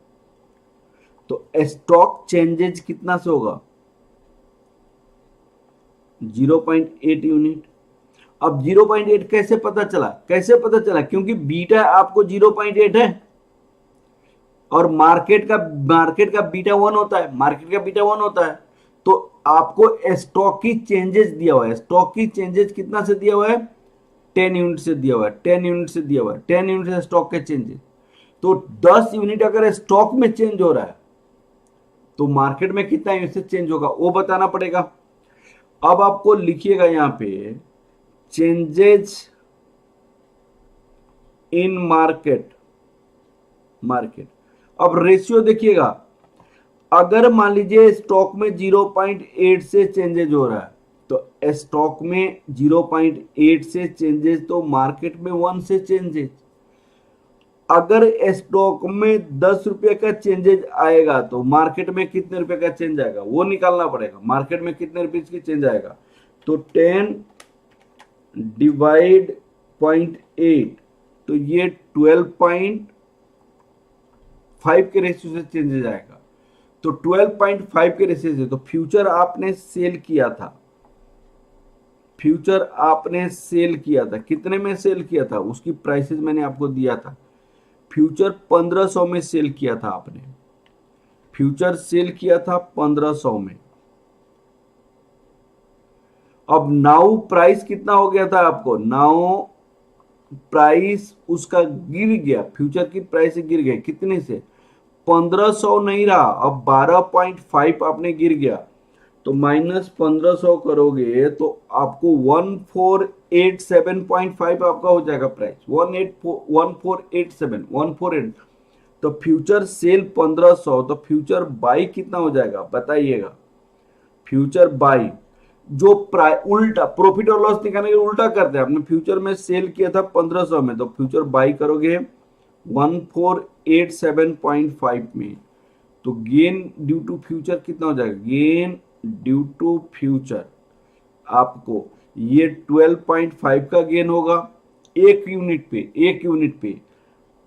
तो स्टॉक चेंजेज कितना से होगा? 0.8 यूनिट। अब 0.8 कैसे पता चला? कैसे पता चला? क्योंकि बीटा आपको 0.8 है और मार्केट का बीटा 1 होता है। मार्केट का बीटा 1 होता है, तो आपको स्टॉक की चेंजेस दिया हुआ है। स्टॉक की चेंजेस कितना से दिया हुआ है? 10 यूनिट से दिया हुआ है। 10 यूनिट से दिया हुआ है। 10 यूनिट से स्टॉक के चेंजेस। तो 10 यूनिट अगर स्टॉक में चेंज हो रहा है तो मार्केट में कितना यूनिट से चेंज होगा वो बताना पड़ेगा। अब आपको लिखिएगा यहां पे चेंजेज इन मार्केट। मार्केट अब रेशियो देखिएगा, अगर मान लीजिए स्टॉक में 0.8 से चेंजेज हो रहा है, तो स्टॉक में 0.8 से चेंजेज, तो मार्केट में 1 से चेंजेज। अगर स्टॉक में 10 रुपए का चेंजेज आएगा तो मार्केट में कितने रुपए का चेंज आएगा वो निकालना पड़ेगा। मार्केट में कितने रुपए की चेंज आएगा? तो 10 डिवाइड 0.8, तो ये 12.5 के रेशियो से चेंजेज आएगा। तो 12.5 के रेशियो से, तो फ्यूचर आपने सेल किया था, फ्यूचर आपने सेल किया था, कितने में सेल किया था? उसकी प्राइसेस मैंने आपको दिया था। फ्यूचर 1500 में सेल किया था आपने। फ्यूचर सेल किया था 1500 में। अब नाउ प्राइस कितना हो गया था आपको? नाउ प्राइस उसका गिर गया, फ्यूचर की प्राइस गिर गई कितने से? 1500 नहीं रहा, अब 12.5 आपने गिर गया। तो -1500 करोगे तो आपको 1487.5 आपका हो जाएगा प्राइस, 1487 तो फ्यूचर सेल 1500, तो फ्यूचर बाई कितना हो जाएगा बताइएगा। फ्यूचर बाई जो उल्टा प्रॉफिट और लॉस निकालने के उल्टा करते हैं, आपने फ्यूचर में सेल किया था 1500 में, तो फ्यूचर बाई करोगे 1487.5 में, तो गेन ड्यू टू फ्यूचर कितना हो जाएगा, गेन ड्यू टू फ्यूचर आपको ये 12.5 का गेन होगा एक यूनिट पे। एक यूनिट पे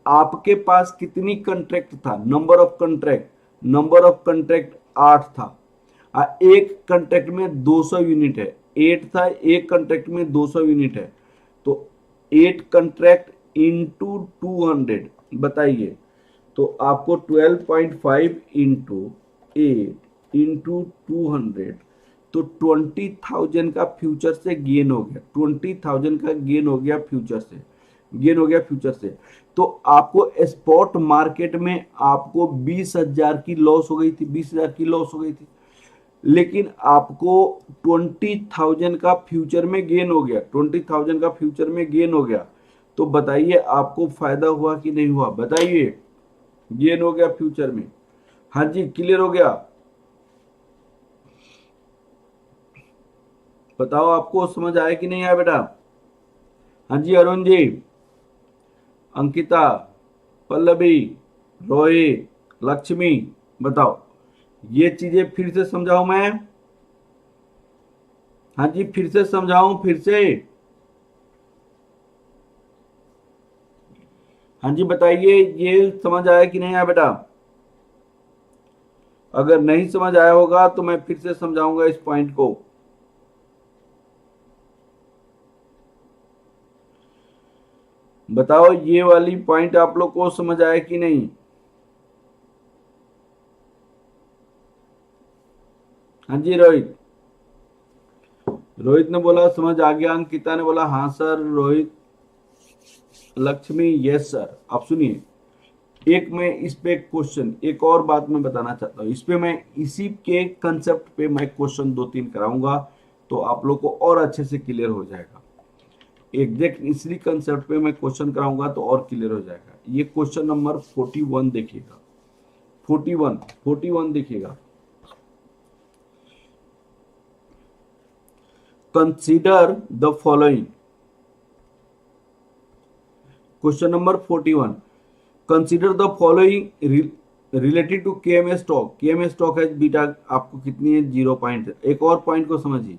आपके पास कितनी कंट्रैक्ट था, number of contract, number of contract 8 था। एक कंट्रैक्ट में 200 यूनिट है, 8 था, एक कंट्रैक्ट में 200 यूनिट है, तो 8 कंट्रैक्ट इंटू 200 बताइए, तो आपको 12.5 इंटू 8 इंटू 200, तो 20,000 का फ्यूचर से गेन हो गया, 20,000 का गेन हो गया फ्यूचर से, गेन हो गया फ्यूचर से। तो आपको स्पॉट मार्केट में आपको 20,000 की लॉस हो गई थी, 20,000 की लॉस हो गई थी, लेकिन आपको 20,000 का फ्यूचर में गेन हो गया, 20,000 का फ्यूचर में गेन हो गया। तो बताइए आपको फायदा हुआ कि नहीं हुआ, बताइए। गेन हो गया फ्यूचर में, हाँ जी क्लियर हो गया। बताओ आपको समझ आया कि नहीं आया बेटा। हाँ जी अरुण जी, अंकिता, पल्लवी, रोहित, लक्ष्मी, बताओ ये चीजें फिर से समझाऊं मैं। हाँ जी फिर से समझाऊं, फिर से। हाँ जी बताइए ये समझ आया कि नहीं आया बेटा। अगर नहीं समझ आया होगा तो मैं फिर से समझाऊंगा इस पॉइंट को। बताओ ये वाली पॉइंट आप लोग को समझ आया कि नहीं। हाँ जी रोहित, रोहित ने बोला समझ आ गया, अंकिता ने बोला हाँ sir, Rohit, Lakshmi yes sir. आप सुनिए, एक मैं इस पे क्वेश्चन, एक और बात मैं बताना चाहता हूँ, इस पे मैं इसी के कंसेप्ट पे मैं क्वेश्चन 2-3 कराऊंगा, तो आप लोग को और अच्छे से क्लियर हो जाएगा। एग्जैक्ट इसी कंसेप्ट पे मैं क्वेश्चन कराऊंगा तो और क्लियर हो जाएगा। ये क्वेश्चन नंबर 41 देखिएगा, 41 देखिएगा। Consider the following, question number 41, consider the following related to KMA stock. KMA stock है बीटा आपको कितनी है, 0 पॉइंट। एक और पॉइंट को समझिए,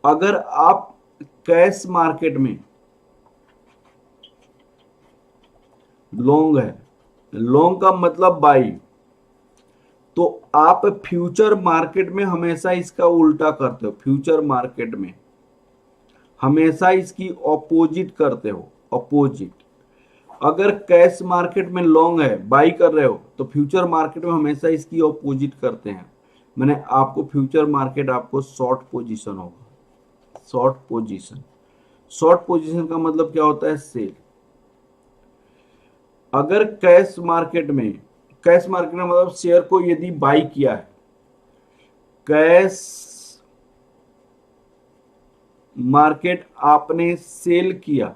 अगर आप कैश मार्केट में लॉन्ग है, लॉन्ग का मतलब बाई, तो आप फ्यूचर मार्केट में हमेशा इसका उल्टा करते हो, फ्यूचर मार्केट में हमेशा इसकी ऑपोजिट करते हो, ऑपोजिट। अगर कैश मार्केट में लॉन्ग है, बाई कर रहे हो, तो फ्यूचर मार्केट में हमेशा इसकी ऑपोजिट करते हैं। मैंने आपको फ्यूचर मार्केट आपको शॉर्ट पोजीशन होगा, शॉर्ट पोजीशन। शॉर्ट पोजीशन का मतलब क्या होता है, सेल। अगर कैश मार्केट में, कैश मार्केट में मतलब शेयर को यदि बाई किया है, कैश मार्केट आपने सेल किया,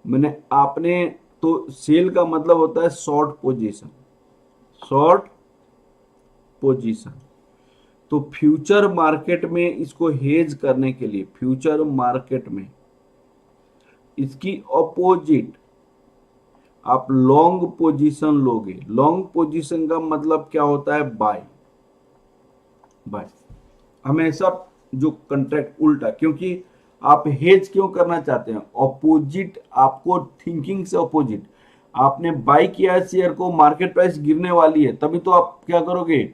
मैंने आपने, तो सेल का मतलब होता है शॉर्ट पोजीशन, शॉर्ट पोजीशन। तो फ्यूचर मार्केट में इसको हेज करने के लिए, फ्यूचर मार्केट में इसकी ऑपोजिट आप लॉन्ग पोजीशन लोगे। लॉन्ग पोजीशन का मतलब क्या होता है, बाय, बाय। हमेशा जो कंट्रैक्ट उल्टा, क्योंकि आप हेज क्यों करना चाहते हैं, ऑपोजिट, आपको थिंकिंग से ऑपोजिट। आपने बाई किया है शेयर को, मार्केट प्राइस गिरने वाली है, तभी तो आप क्या करोगे,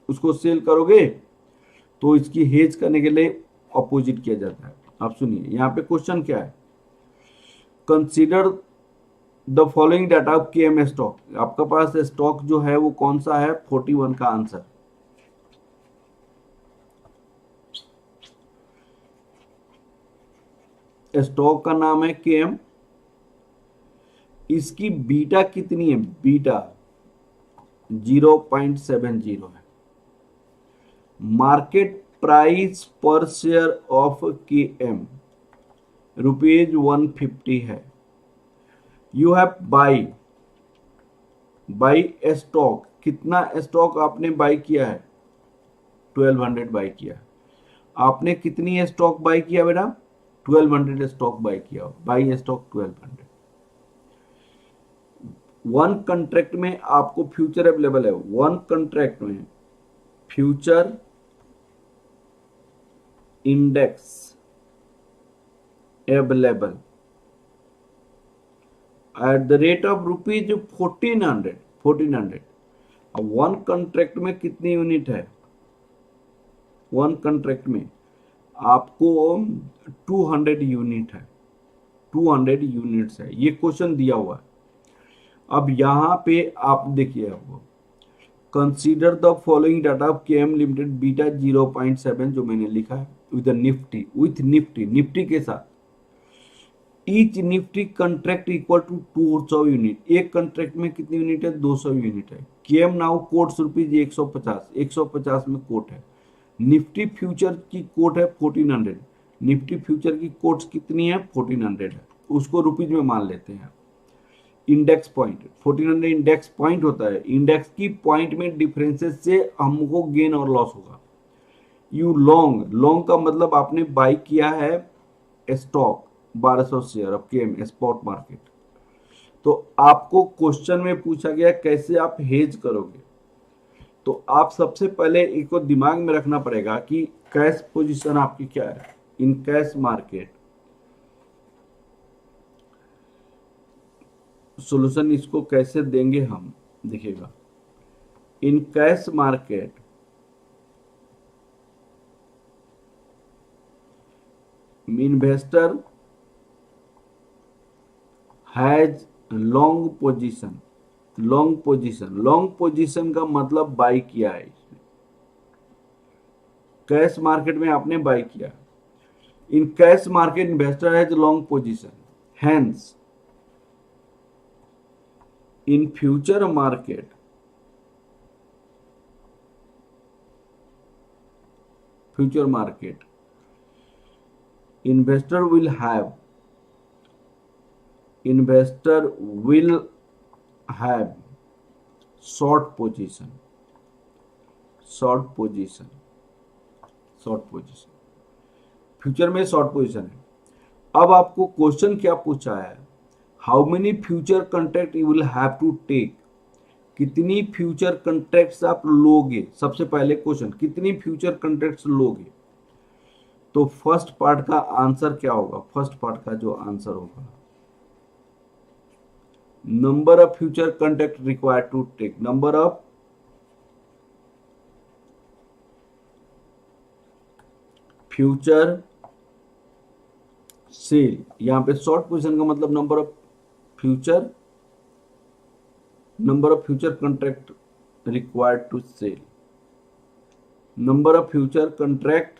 उसको सेल करोगे। तो इसकी हेज करने के लिए ऑपोजिट किया जाता है। आप सुनिए यहाँ पे क्वेश्चन क्या है, consider the following data of KMA stock. आपका पास स्टॉक जो है वो कौन सा है, 41 का आंसर। स्टॉक का नाम है केएम, इसकी बीटा कितनी है, बीटा 0.70 है। मार्केट प्राइस पर शेयर ऑफ KM ₹150 है। यू हैव बाई स्टॉक, कितना स्टॉक आपने बाई किया है? 1200 बाई किया। आपने कितनी स्टॉक बाई किया बेटा? 1200 स्टॉक बाई किया। By stock 1200। वन कंट्रैक्ट में आपको फ्यूचर अवेलेबल है। वन कंट्रैक्ट में future index available at the rate of ₹1400। अब वन कंट्रैक्ट में कितनी यूनिट है? वन कंट्रैक्ट में आपको 200 यूनिट है। 200 यूनिट्स है। ये क्वेश्चन दिया हुआ है। अब यहां पे आप देखिए, आपको consider the following data of KM limited beta 0.7 जो मैंने लिखा है विद निफ्टी के साथ। Each Nifty contract equal to 200 unit. एक कंट्रैक्ट में कितनी यूनिट है? 200 यूनिट है। KM now quotes ₹150। 150 में कोट है। निफ्टी फ्यूचर की कोट है 1400। निफ्टी फ्यूचर की कोट्स कितनी है? 1400 है। उसको रुपीज में मान लेते हैं। इंडेक्स पॉइंट 1400 इंडेक्स पॉइंट होता है। इंडेक्स की पॉइंट में डिफरेंसेस से हमको गेन और लॉस होगा। यू लॉन्ग का मतलब आपने बाई किया है stock 1200 share of KM spot market. तो आपको क्वेश्चन में पूछा गया कैसे आप हेज करोगे। तो आप सबसे पहले एक को दिमाग में रखना पड़ेगा कि कैश पोजीशन आपकी क्या है इन कैश मार्केट। सॉल्यूशन इसको कैसे देंगे हम, देखिएगा। इन cash market investor has long position का मतलब बाई किया है। कैश मार्केट में आपने बाई किया। In cash market investor has long position. Hence in future market investor will have short position। Future में शॉर्ट पोजीशन है। अब आपको क्वेश्चन क्या पूछा है? How many future contract you will have to take. कितनी फ्यूचर कंट्रैक्ट्स आप लोगे? सबसे पहले क्वेश्चन, कितनी फ्यूचर कंट्रैक्ट्स लोगे? तो फर्स्ट पार्ट का आंसर क्या होगा? फर्स्ट पार्ट का जो आंसर होगा, number of future contract required to take, number of future sell. यहां पे शॉर्ट पोजीशन का मतलब number of future contract required to sell, number of future contract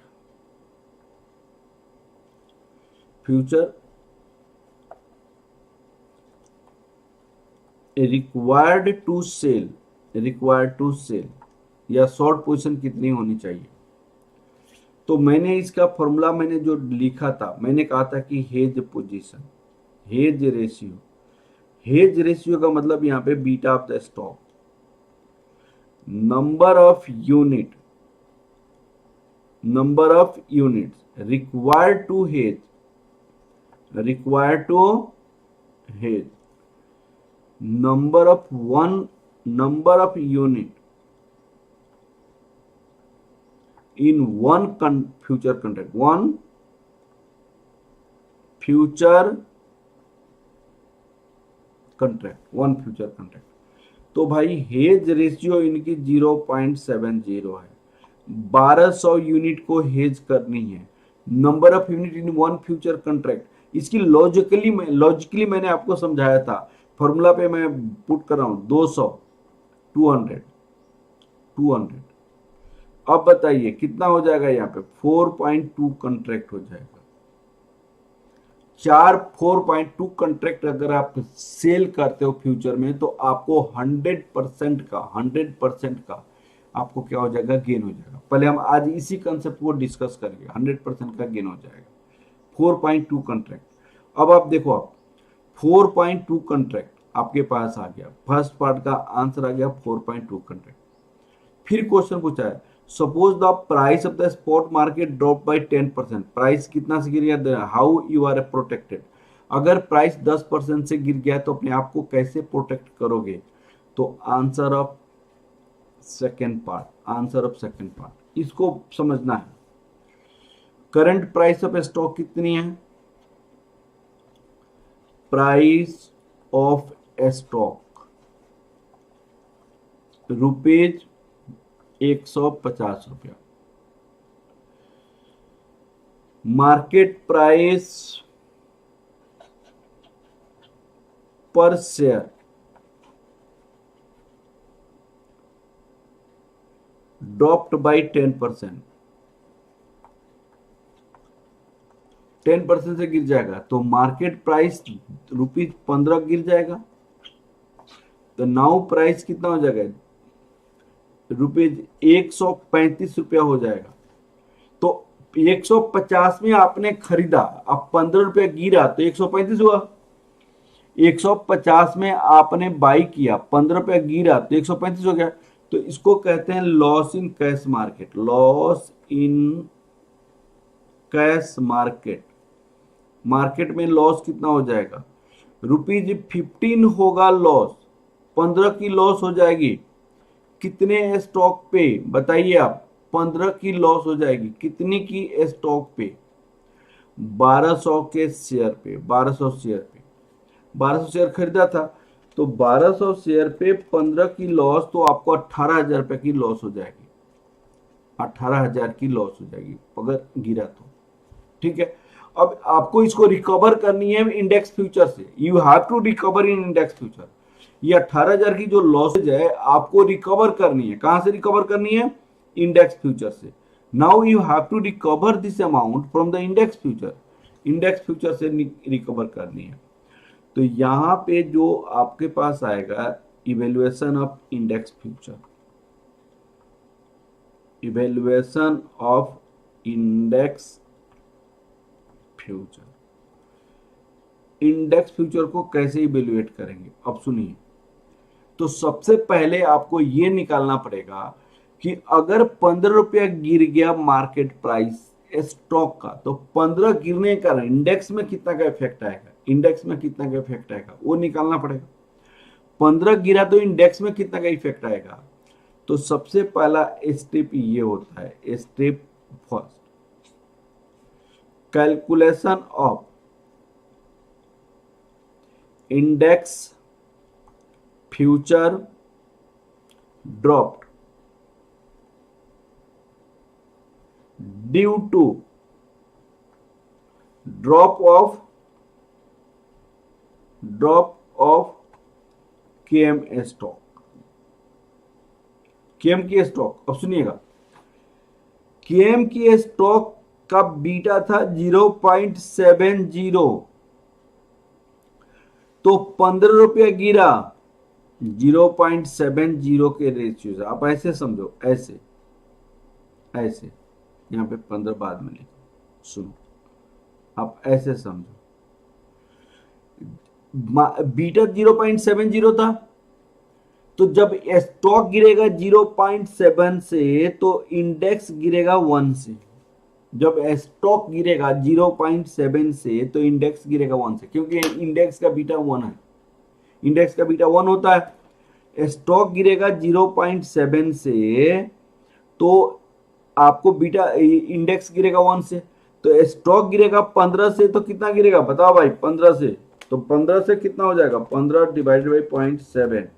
required to sell या शॉर्ट पोजीशन कितनी होनी चाहिए। तो मैंने इसका फॉर्मूला मैंने जो लिखा था, मैंने कहा था कि हेज रेशियो का मतलब यहां पे beta of the stock, number of units required to hedge, number of unit in one future contract, one future contract। तो भाई हेज रेशियो इनकी 0.70 है। 1200 यूनिट को हेज करनी है। Number of unit in one future contract, इसकी logically मैंने आपको समझाया था। फॉर्मूला पे मैं पुट कर रहा हूं 200 200। अब बताइए कितना हो जाएगा? यहाँ पे 4.2 कंट्रैक्ट हो जाएगा। 4.2 कंट्रैक्ट अगर आप सेल करते हो फ्यूचर में, तो आपको 100% का आपको क्या हो जाएगा, गेन हो जाएगा। पहले हम आज इसी कंसेप्ट को डिस्कस करेंगे। 100% का गेन हो जाएगा। 4.2 कॉन्ट्रैक्ट। अब आप देखो, आप 4.2 कॉन्ट्रैक्ट आपके पास आ गया। फर्स्ट पार्ट का आंसर आ गया 4.2 कॉन्ट्रैक्ट। फिर क्वेश्चन पूछा है, suppose the price of the spot market drop by 10%। Price कितना से गिर गया, हाउ यू आर प्रोटेक्टेड। अगर प्राइस 10% से गिर गया तो अपने आप को कैसे प्रोटेक्ट करोगे। तो answer of second part, answer of second part इसको समझना है। करंट प्राइस ऑफ स्टॉक कितनी है, प्राइस ऑफ स्टॉक रुपीज 150 रुपया। मार्केट प्राइस पर शेयर ड्रॉप्ड बाई 10%। 10% से गिर जाएगा तो मार्केट प्राइस रुपीज 15 गिर जाएगा। तो नाउ प्राइस कितना हो जाएगा, रुपीज 135 रुपया हो जाएगा। तो 150 में आपने खरीदा, अब 15 रुपया गिरा तो 135 हुआ। 150 में आपने बाई किया, 15 रुपया गिरा तो 135 हो गया। तो इसको कहते हैं loss in cash market. Loss in cash market. Market में लॉस कितना हो जाएगा, रुपीज 15 होगा लॉस, 15 की लॉस हो जाएगी। कितने स्टॉक पे बताइए आप, 15 की लॉस हो जाएगी। कितनी की स्टॉक पे, 1200 के शेयर पे। 1200 शेयर पे, 1200 शेयर खरीदा था तो 1200 शेयर पे 15 की लॉस, तो आपको 18,000 रुपए की लॉस हो जाएगी। 18,000 की लॉस हो जाएगी अगर गिरा तो। ठीक है, अब आपको इसको रिकवर करनी है इंडेक्स फ्यूचर से। You have to recover in index future. ये 18,000 की जो लॉसेज है आपको रिकवर करनी है। कहां से रिकवर करनी है, इंडेक्स फ्यूचर से। Now you have to recover this amount from the index future. Index future से रिकवर करनी है। तो यहां पे जो आपके पास आएगा, evaluation of index future. Evaluation of index future. Index future को कैसे इवेल्युएट करेंगे, अब सुनिए। तो सबसे पहले आपको यह निकालना पड़ेगा कि अगर 15 रुपया गिर गया मार्केट प्राइस स्टॉक का, तो 15 गिरने का इंडेक्स में कितना का इफेक्ट आएगा, इंडेक्स में कितना का इफेक्ट आएगा वो निकालना पड़ेगा। 15 गिरा तो इंडेक्स में कितना का इफेक्ट आएगा। तो सबसे पहला स्टेप ये होता है, step first, calculation of index future dropped due to drop of K M stock. K M की स्टॉक, अब सुनिएगा, केएम की स्टॉक का बीटा था 0.70। तो 15 रुपया गिरा 0.70 के रेशियो से। आप ऐसे समझो, ऐसे ऐसे, यहां पे 15 बाद में लिखो, सुनो, आप ऐसे समझो। बीटा 0.70 था, तो जब स्टॉक गिरेगा 0.7 से तो इंडेक्स गिरेगा 1 से। जब स्टॉक गिरेगा 0.7 से तो इंडेक्स गिरेगा 1 से, क्योंकि इंडेक्स का बीटा 1 है। इंडेक्स का बीटा 1 होता है। स्टॉक गिरेगा 0.7 से तो आपको बीटा, इंडेक्स गिरेगा 1 से। तो स्टॉक गिरेगा 15 से तो कितना गिरेगा बताओ भाई, 15 से। तो 15 से कितना हो जाएगा, 15 डिवाइडेड बाई 0.7,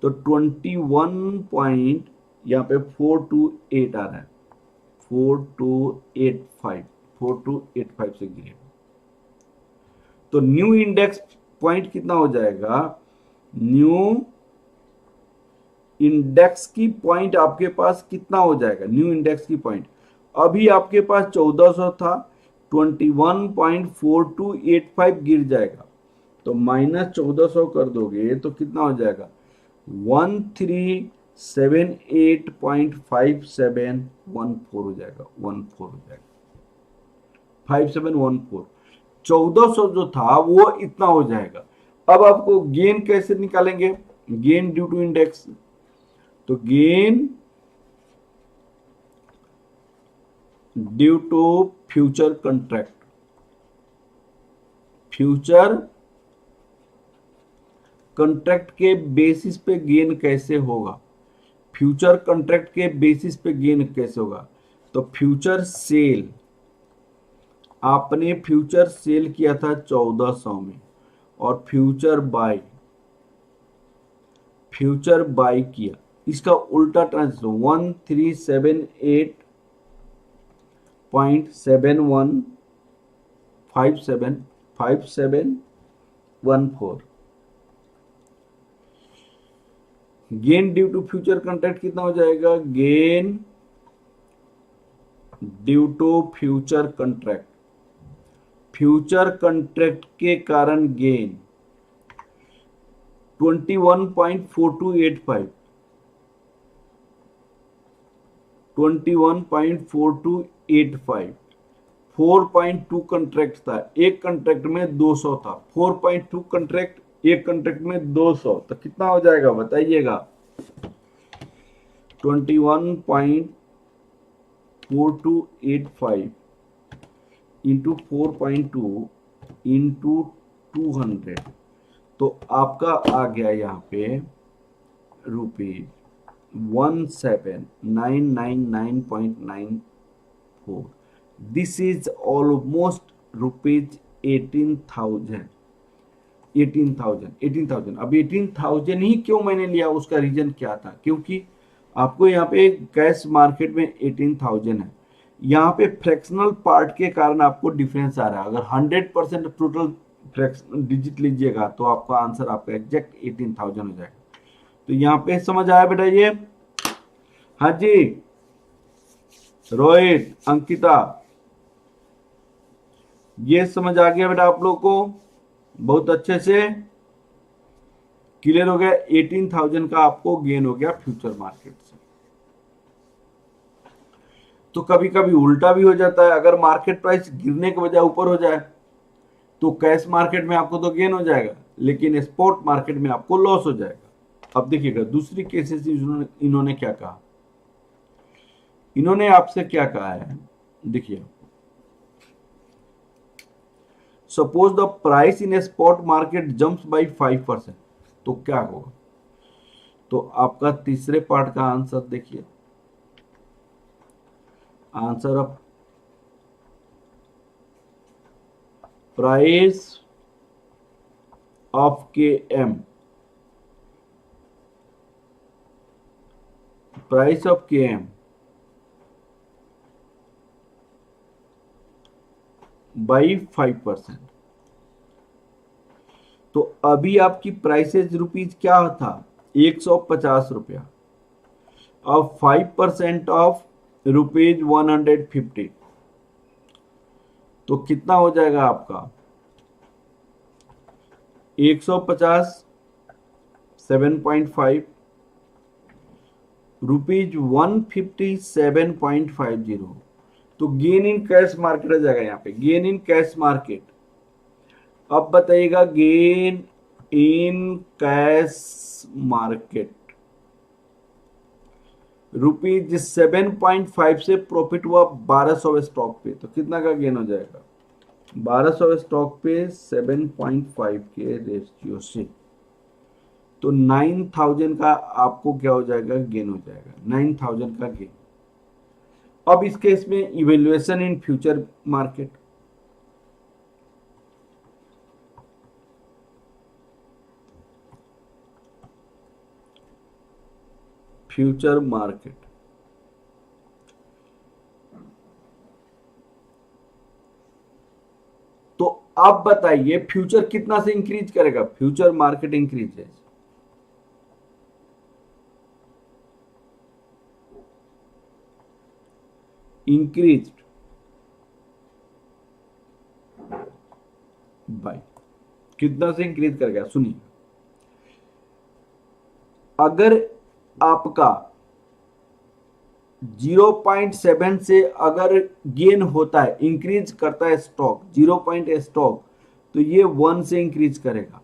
तो 21 पॉइंट, यहाँ पे 428 आ रहा है, 4285 से गिरेगा। तो न्यू इंडेक्स पॉइंट कितना हो जाएगा, न्यू इंडेक्स की पॉइंट आपके पास कितना हो जाएगा, न्यू इंडेक्स की पॉइंट अभी आपके पास 1400 था, 21.4285 गिर जाएगा। तो -1400 कर दोगे तो कितना हो जाएगा, 78.5714 हो जाएगा, 14 हो जाएगा, 5714। 1400 जो था वो इतना हो जाएगा। अब आपको गेन कैसे निकालेंगे? गेन ड्यू टू इंडेक्स, तो gain due to future contract, future contract के बेसिस पे गेन कैसे होगा? फ्यूचर कंट्रैक्ट के बेसिस पे गेन कैसे होगा? तो फ्यूचर सेल, आपने फ्यूचर सेल किया था 1400 में, और फ्यूचर बाय किया, इसका उल्टा translation 1378.5714। Gain due to future contract कितना हो जाएगा? Gain due to future contract, future contract के कारण गेन 21.4285, 21.4285। 4.2 कंट्रैक्ट था, एक कंट्रैक्ट में 200 था, 4.2 कंट्रैक्ट, एक कंट्रैक्ट में 200, तो कितना हो जाएगा बताइएगा? 21.4285 इंटू 4.2 इंटू 200, तो आपका आ गया यहाँ पे ₹17,999.94। This is almost ₹18,000। 18,000 अब 18,000 ही क्यों मैंने लिया, उसका रीजन क्या था? क्योंकि आपको यहाँ पे कैश मार्केट में 18,000 है, यहाँ पे फ्रैक्शनल पार्ट के कारण आपको डिफरेंस आ रहा है। अगर 100% टोटल फ्रैक्शन डिजिट लीजिएगा तो आपका आंसर आपका एग्जैक्ट 18,000 हो जाएगा। तो यहाँ पे समझ आया बेटा ये? हाँ जी, रोहित, अंकिता, ये समझ आ गया बेटा आप लोग को? बहुत अच्छे से क्लियर हो गया। 18,000 का आपको गेन हो गया फ्यूचर मार्केट से। तो कभी कभी उल्टा भी हो जाता है, अगर मार्केट प्राइस गिरने के बजाय ऊपर हो जाए तो कैश मार्केट में आपको तो गेन हो जाएगा, लेकिन स्पॉट मार्केट में आपको लॉस हो जाएगा। अब देखिएगा दूसरी केसेस इन्होंने क्या कहा, इन्होंने आपसे क्या कहा है, देखिए, suppose the price in a spot market jumps by 5%, तो क्या होगा? तो आपका तीसरे पार्ट का आंसर देखिए, आंसर ऑफ प्राइस ऑफ के एम, प्राइस ऑफ के एम बाई 5%। तो अभी आपकी प्राइसेज रुपीज क्या था? 150 रुपया। अब 5% ऑफ ₹150, तो कितना हो जाएगा आपका? 150 7.5 ₹150 7.50। तो गेन इन कैश मार्केट आ जाएगा यहाँ पे, गेन इन कैश मार्केट। अब बताइएगा गेन इन कैश मार्केट ₹7.5 से प्रॉफिट हुआ 1200 स्टॉक पे, तो कितना का गेन हो जाएगा? 1200 स्टॉक पे 7.5 के रेशियो से, तो 9,000 का आपको क्या हो जाएगा? गेन हो जाएगा, 9,000 का गेन। अब इस केस में evaluation in future market, future market, तो आप बताइए फ्यूचर कितना से इंक्रीज करेगा? फ्यूचर मार्केट इंक्रीज है, इंक्रीज बाय कितना से इंक्रीज करेगा? सुनिए, अगर आपका 0.7 से अगर गेन होता है, इंक्रीज करता है स्टॉक 0. स्टॉक, तो ये 1 से इंक्रीज करेगा।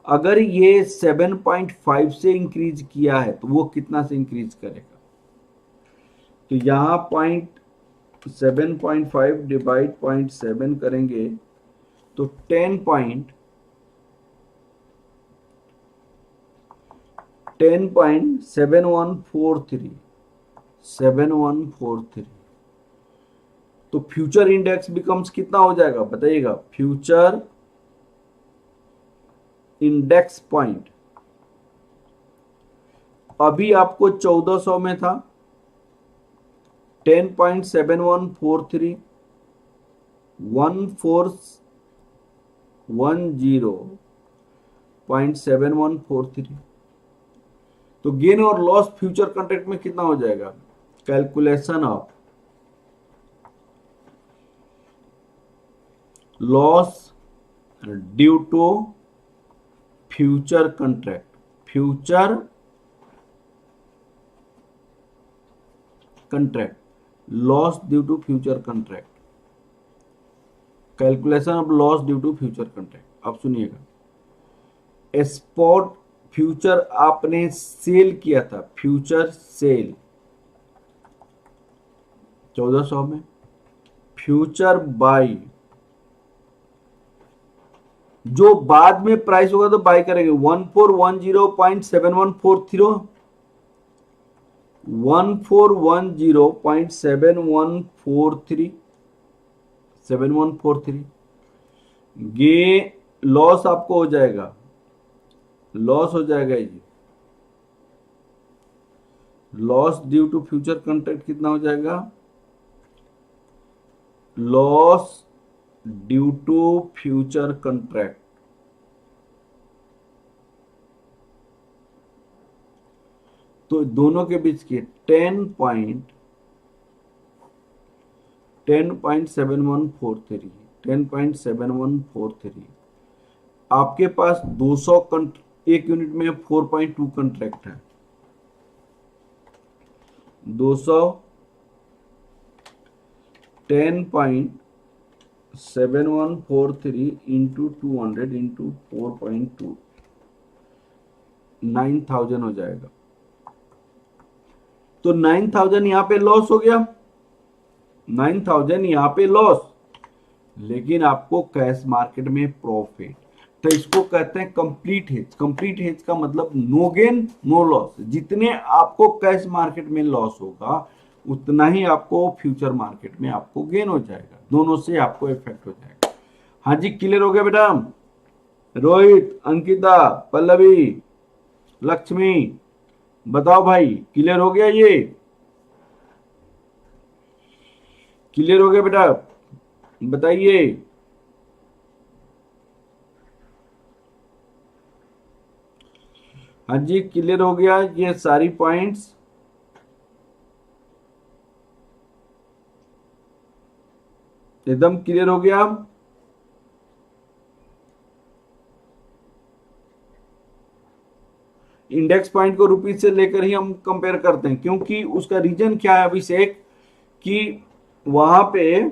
अगर ये 7.5 से इंक्रीज किया है तो वो कितना से इंक्रीज करेगा? तो यहां 7.5 डिवाइड 0.7 करेंगे तो 10.7143 तो फ्यूचर इंडेक्स बिकम्स कितना हो जाएगा बताइएगा? फ्यूचर इंडेक्स पॉइंट अभी आपको 1400 में था, 10.7143 1410.7143 तो गेन और लॉस फ्यूचर कॉन्ट्रैक्ट में कितना हो जाएगा? Calculation of loss due to future contract, future contract, loss due to future contract, calculation of loss due to future contract. अब सुनिएगा, स्पॉट फ्यूचर आपने सेल किया था, फ्यूचर सेल 1400 में, फ्यूचर बाई जो बाद में प्राइस होगा तो बाई करेंगे 1410.7143 743 ये लॉस आपको हो जाएगा, लॉस हो जाएगा ये loss due to future contract कितना हो जाएगा? Loss due to future contract तो दोनों के बीच के 10.7143 आपके पास 200 एक यूनिट में 4.2 कॉन्ट्रैक्ट है, 200 10.7143 इंटू 200 इंटू 4.2 9000 हो जाएगा। तो 9000 यहां पे लॉस हो गया, 9000 यहां पे लॉस, लेकिन आपको कैश मार्केट में प्रॉफिट। तो इसको कहते हैं कंप्लीट हेज। कंप्लीट हेज का मतलब नो गेन नो लॉस, जितने आपको कैश मार्केट में लॉस होगा उतना ही आपको फ्यूचर मार्केट में आपको गेन हो जाएगा, दोनों से आपको इफेक्ट हो जाएगा। हाँ जी, क्लियर हो गया बेटा? रोहित, अंकिता, पल्लवी, लक्ष्मी, बताओ भाई, क्लियर हो गया? ये क्लियर हो गया बेटा? बताइए। हाँ जी, क्लियर हो गया ये सारी पॉइंट्स? एकदम क्लियर हो गया? इंडेक्स पॉइंट को रुपीज से लेकर ही हम कंपेयर करते हैं, क्योंकि उसका रीजन क्या है अभिषेक, कि वहां पे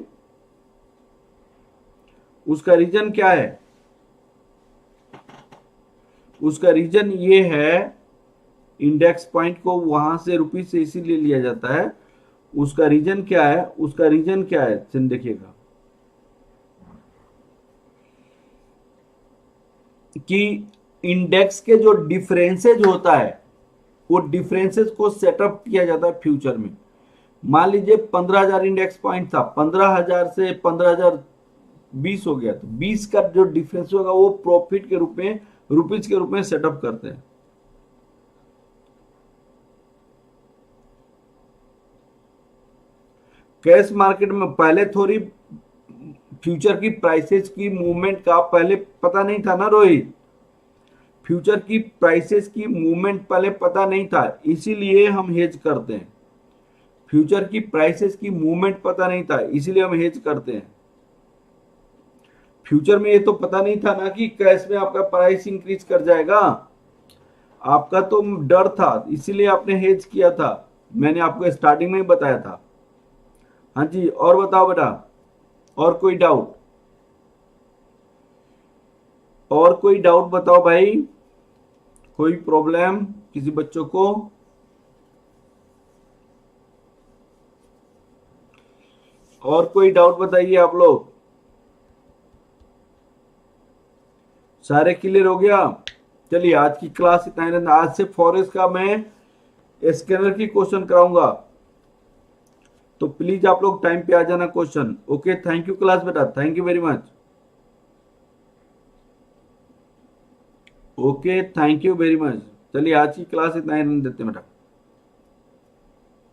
उसका रीजन क्या है? उसका रीजन ये है, इंडेक्स पॉइंट को वहां से रुपीज से इसीलिए लिया जाता है। उसका रीजन क्या है? उसका रीजन क्या है देखिएगा, कि इंडेक्स के जो डिफरेंसेज होता है वो डिफरेंसेज को सेटअप किया जाता है फ्यूचर में। मान लीजिए 15,000 इंडेक्स पॉइंट था, 15,000 से 15,020 हो गया, तो 20 का जो डिफरेंस होगा वो प्रॉफिट के रूप में, रुपीज के रूप में सेटअप करते हैं। कैश मार्केट में पहले थोड़ी फ्यूचर की प्राइसेस की मूवमेंट का पहले पता नहीं था ना रोहित, फ्यूचर की प्राइसेस की मूवमेंट पहले पता नहीं था, इसीलिए हम हेज करते हैं। फ्यूचर की प्राइसेस की मूवमेंट पता नहीं था, इसीलिए हम हेज करते हैं। फ्यूचर में ये तो पता नहीं था ना कि कैश में आपका प्राइस इंक्रीज कर जाएगा। आपका तो डर था, इसीलिए आपने हेज किया था, मैंने आपको स्टार्टिंग में ही बताया था। हाँ जी, और बताओ बेटा, और कोई डाउट? और कोई डाउट बताओ भाई, कोई प्रॉब्लम किसी बच्चों को? और कोई डाउट बताइए आप लोग। सारे क्लियर हो गया? चलिए आज की क्लास इतना ही रहना। आज से फॉरेस्ट का मैं स्कैनर की क्वेश्चन कराऊंगा, तो प्लीज आप लोग टाइम पे आ जाना question. Okay, thank you class बेटा, thank you very much. Okay, thank you very much. चलिए आज की क्लास इतना ही रहने देते हैं बेटा।